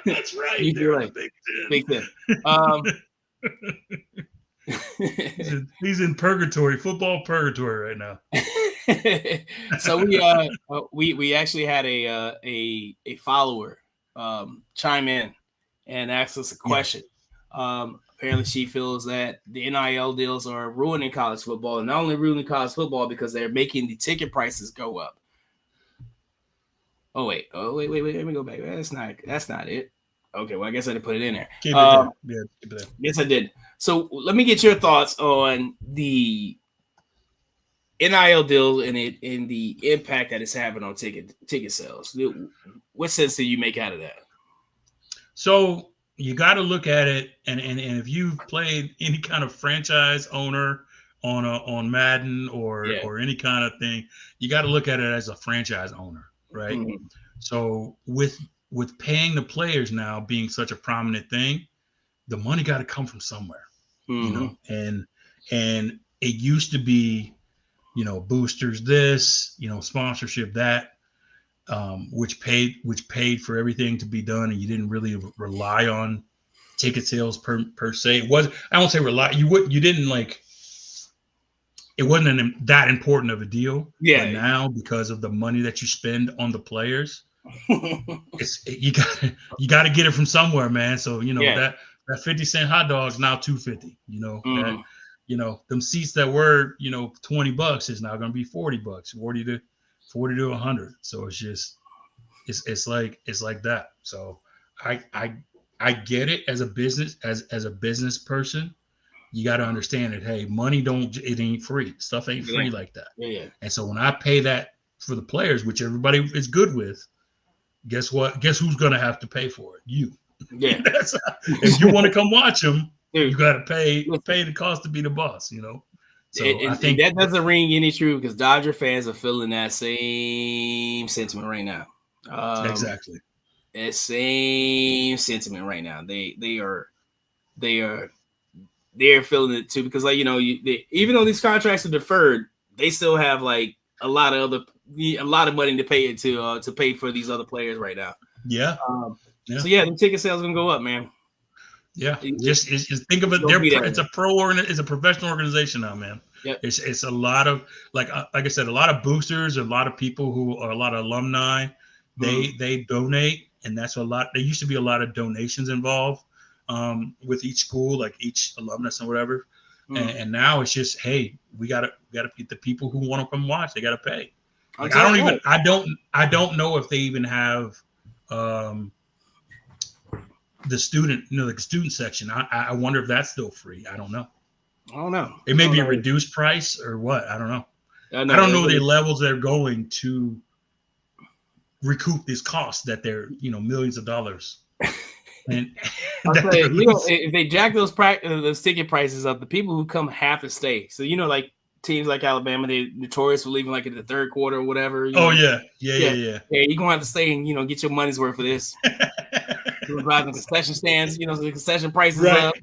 That's right. You're right. Big Ten. He's in purgatory, football purgatory right now. So we actually had a follower chime in and ask us a question. Apparently she feels that the NIL deals are ruining college football, and not only ruining college football because they're making the ticket prices go up. Oh wait, let me go back. That's not it. Okay, well, I guess I didn't put it in there. Keep it there. Yes, I did. So let me get your thoughts on the NIL deal and the impact that it's having on ticket sales. What sense do you make out of that? So you got to look at it, and if you've played any kind of franchise owner on Madden or any kind of thing, you got to look at it as a franchise owner, right? Mm-hmm. So with with paying the players now being such a prominent thing, the money got to come from somewhere, you know. And it used to be, you know, boosters this, you know, sponsorship that, which paid for everything to be done, and you didn't really rely on ticket sales per se. It was, I won't say rely. You didn't like. It wasn't that important of a deal. Yeah. But now, because of the money that you spend on the players, you got to get it from somewhere, man. So you know that 50-cent hot dog is now $2.50. You know that, you know, them seats that were, you know, $20 is now going to be $40, 40 to 100. So it's just it's like that. So I get it as a business as a business person. You got to understand that, hey, it ain't free. Stuff ain't free like that. Yeah. And so when I pay that for the players, which everybody is good with, guess what? Guess who's going to have to pay for it? You. Yeah. If you want to come watch them, Dude, you got to pay the cost to be the boss, you know? So I think that doesn't ring any true, because Dodger fans are feeling that same sentiment right now. Exactly. That same sentiment right now. They're feeling it too, because, like, you know, even though these contracts are deferred, they still have like a lot of money to pay to pay for these other players right now. Yeah. So yeah, the ticket sales are gonna go up, man. Yeah. Just think of it. It's a professional organization now, man. Yep. It's a lot of like I said, a lot of boosters, a lot of people who are a lot of alumni. They donate, and that's a lot. There used to be a lot of donations involved. With each school, like each alumnus or whatever, and now it's just, hey, we gotta get the people who want to come watch. They gotta pay. Like I don't know if they even have the student, you know, like student section. I wonder if that's still free. I don't know. It may be a reduced price or what. I don't know. I don't know the levels they're going to recoup these costs that they're, you know, millions of dollars. And if they jack those ticket prices up, the people who come have to stay. So, you know, like teams like Alabama, they're notorious for leaving like in the third quarter or whatever. Yeah, you're gonna have to stay and, you know, get your money's worth for this. Driving concession stands, you know, the concession prices up.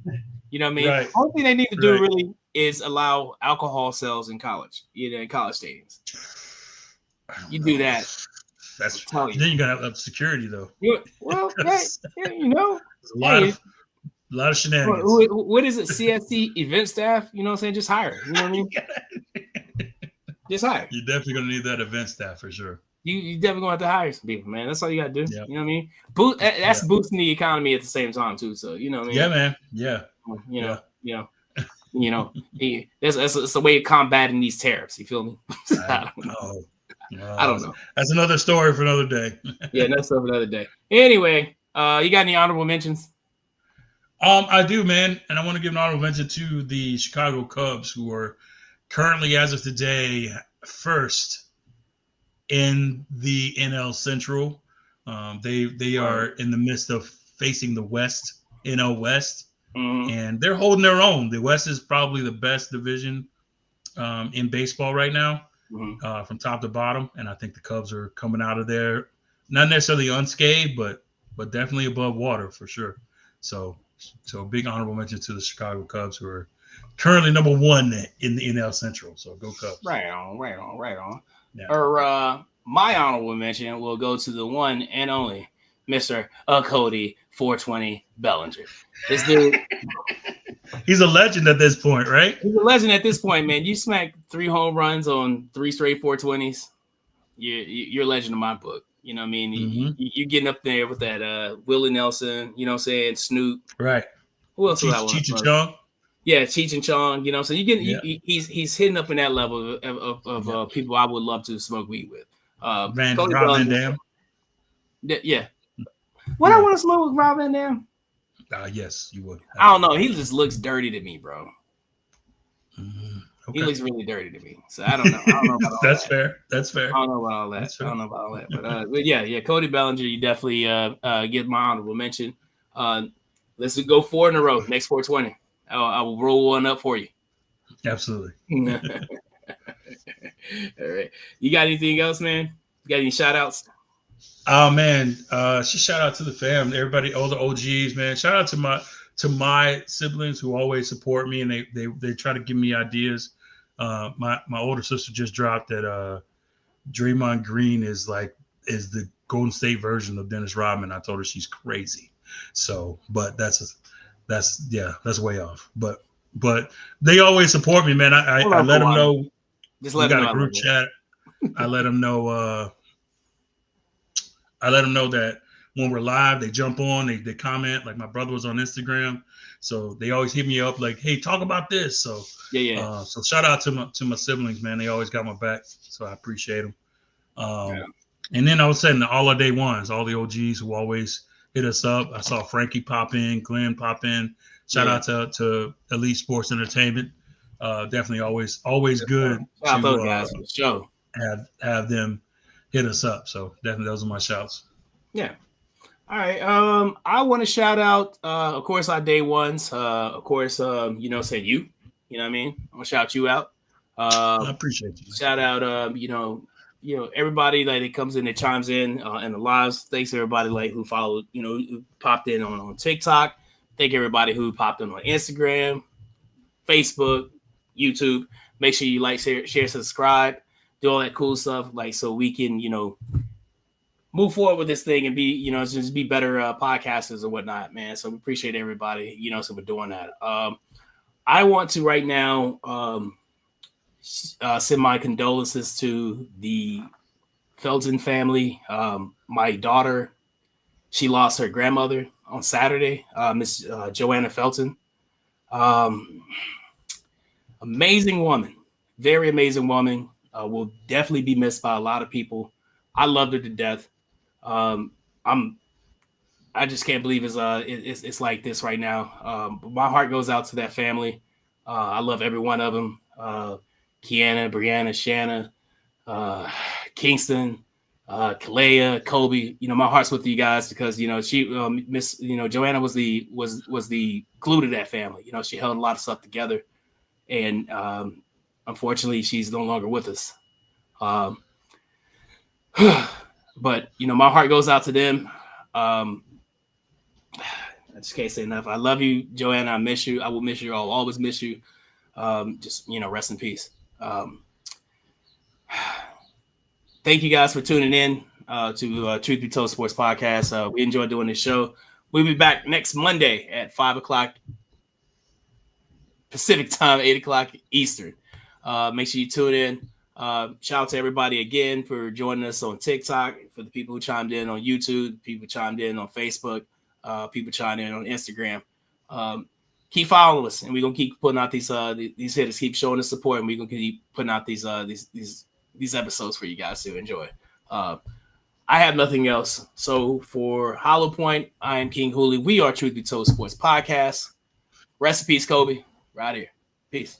You know what I mean? Right. The only thing they need to do really is allow alcohol sales in college, in college stadiums. You do that. That's then you gotta have security though. You know, a lot of shenanigans. What is it? CSC event staff? You know what I'm saying? Just hire. You know what I mean? Just hire. You're definitely gonna need that event staff for sure. You definitely gonna have to hire some people, man. That's all you gotta do. Yep. You know what I mean? That's boosting the economy at the same time too. So you know what I mean? Yeah, man. Yeah. It's a way of combating these tariffs. You feel me? I don't know. That's another story for another day. Yeah, that's for another day. Anyway, you got any honorable mentions? I do, man, and I want to give an honorable mention to the Chicago Cubs, who are currently, as of today, first in the NL Central. They are in the midst of facing the West, NL West, and they're holding their own. The West is probably the best division in baseball right now. From top to bottom, and I think the Cubs are coming out of there, not necessarily unscathed, but definitely above water for sure. So big honorable mention to the Chicago Cubs, who are currently number 1 in the NL Central. So go Cubs! Right on. Yeah. My honorable mention will go to the one and only Mr. Cody 420 Bellinger. This dude. He's a legend at this point, right? He's a legend at this point, man. You smack 3 home runs on 3 straight 420s. You're a legend in my book. You know what I mean? You're getting up there with that Willie Nelson, you know what I'm saying, Snoop. Right. Who else? Cheech and Chong. Yeah, Cheech and Chong. You know what I'm saying? He's hitting up in that level of people I would love to smoke weed with. Rob Van Dam. Yeah. Would I want to smoke with Rob Van Dam? Yes, you would. I don't know. He just looks dirty to me, bro. Okay. He looks really dirty to me. So I don't know. About That's fair. That's fair. I don't know about all that. But yeah, Cody Bellinger, you definitely get my honorable mention. Let's go 4 in a row. Next 420. I will roll one up for you. Absolutely. All right. You got anything else, man? You got any shout outs? Oh man, just shout out to the fam, everybody, all the OGs, man. Shout out to my siblings who always support me and they try to give me ideas. My older sister just dropped that Draymond Green is the Golden State version of Dennis Rodman. I told her she's crazy. So, but that's way off. But they always support me, man. I let them know. Just We let them got know a group chat. I let them know. I let them know that when we're live, they jump on, they comment. Like my brother was on Instagram, so they always hit me up like, "Hey, talk about this." So yeah. So shout out to my siblings, man. They always got my back, so I appreciate them. Yeah. And then I was saying all our day ones, all the OGs who always hit us up. I saw Frankie pop in, Glenn pop in. Shout out to Elite Sports Entertainment. Definitely always good Shout out those to guys for the show. have them hit us up. So definitely those are my shouts. Yeah. All right. I want to shout out, of course, our day ones. Of course, saying you. You know what I mean? I'm gonna shout you out. I appreciate you. Shout out, everybody like that comes in, that chimes in the lives. Thanks everybody like who followed, who popped in on TikTok. Thank everybody who popped in on Instagram, Facebook, YouTube. Make sure you like, share, subscribe, do all that cool stuff, like so we can, move forward with this thing and be, just be better podcasters and whatnot, man. So we appreciate everybody, so we're doing that. I want to right now send my condolences to the Felton family. My daughter, she lost her grandmother on Saturday, Miss Joanna Felton. Amazing woman, very amazing woman. Will definitely be missed by a lot of people. I loved her to death. I just can't believe it's like this right now. My heart goes out to that family. I love every one of them. Kiana, Brianna, Shanna, Kingston, Kalea, Kobe. My heart's with you guys because she Miss Joanna was the glue to that family. She held a lot of stuff together, and unfortunately, she's no longer with us. But my heart goes out to them. I just can't say enough. I love you, Joanna. I miss you. I will miss you. I'll always miss you. Just rest in peace. Thank you guys for tuning in to Truth Be Told Sports Podcast. We enjoy doing this show. We'll be back next Monday at 5:00 Pacific time, 8:00 Eastern. Make sure you tune in. Shout out to everybody again for joining us on TikTok, for the people who chimed in on YouTube, people chimed in on Facebook, people chimed in on Instagram. Keep following us, and we're gonna keep putting out these hitters. Keep showing us support, and we're gonna keep putting out these episodes for you guys to enjoy. I have nothing else. So for Hollowpoint, I am King Hulie. We are Truth Be Told Sports Podcast. Rest in peace, Kobe. Right here. Peace.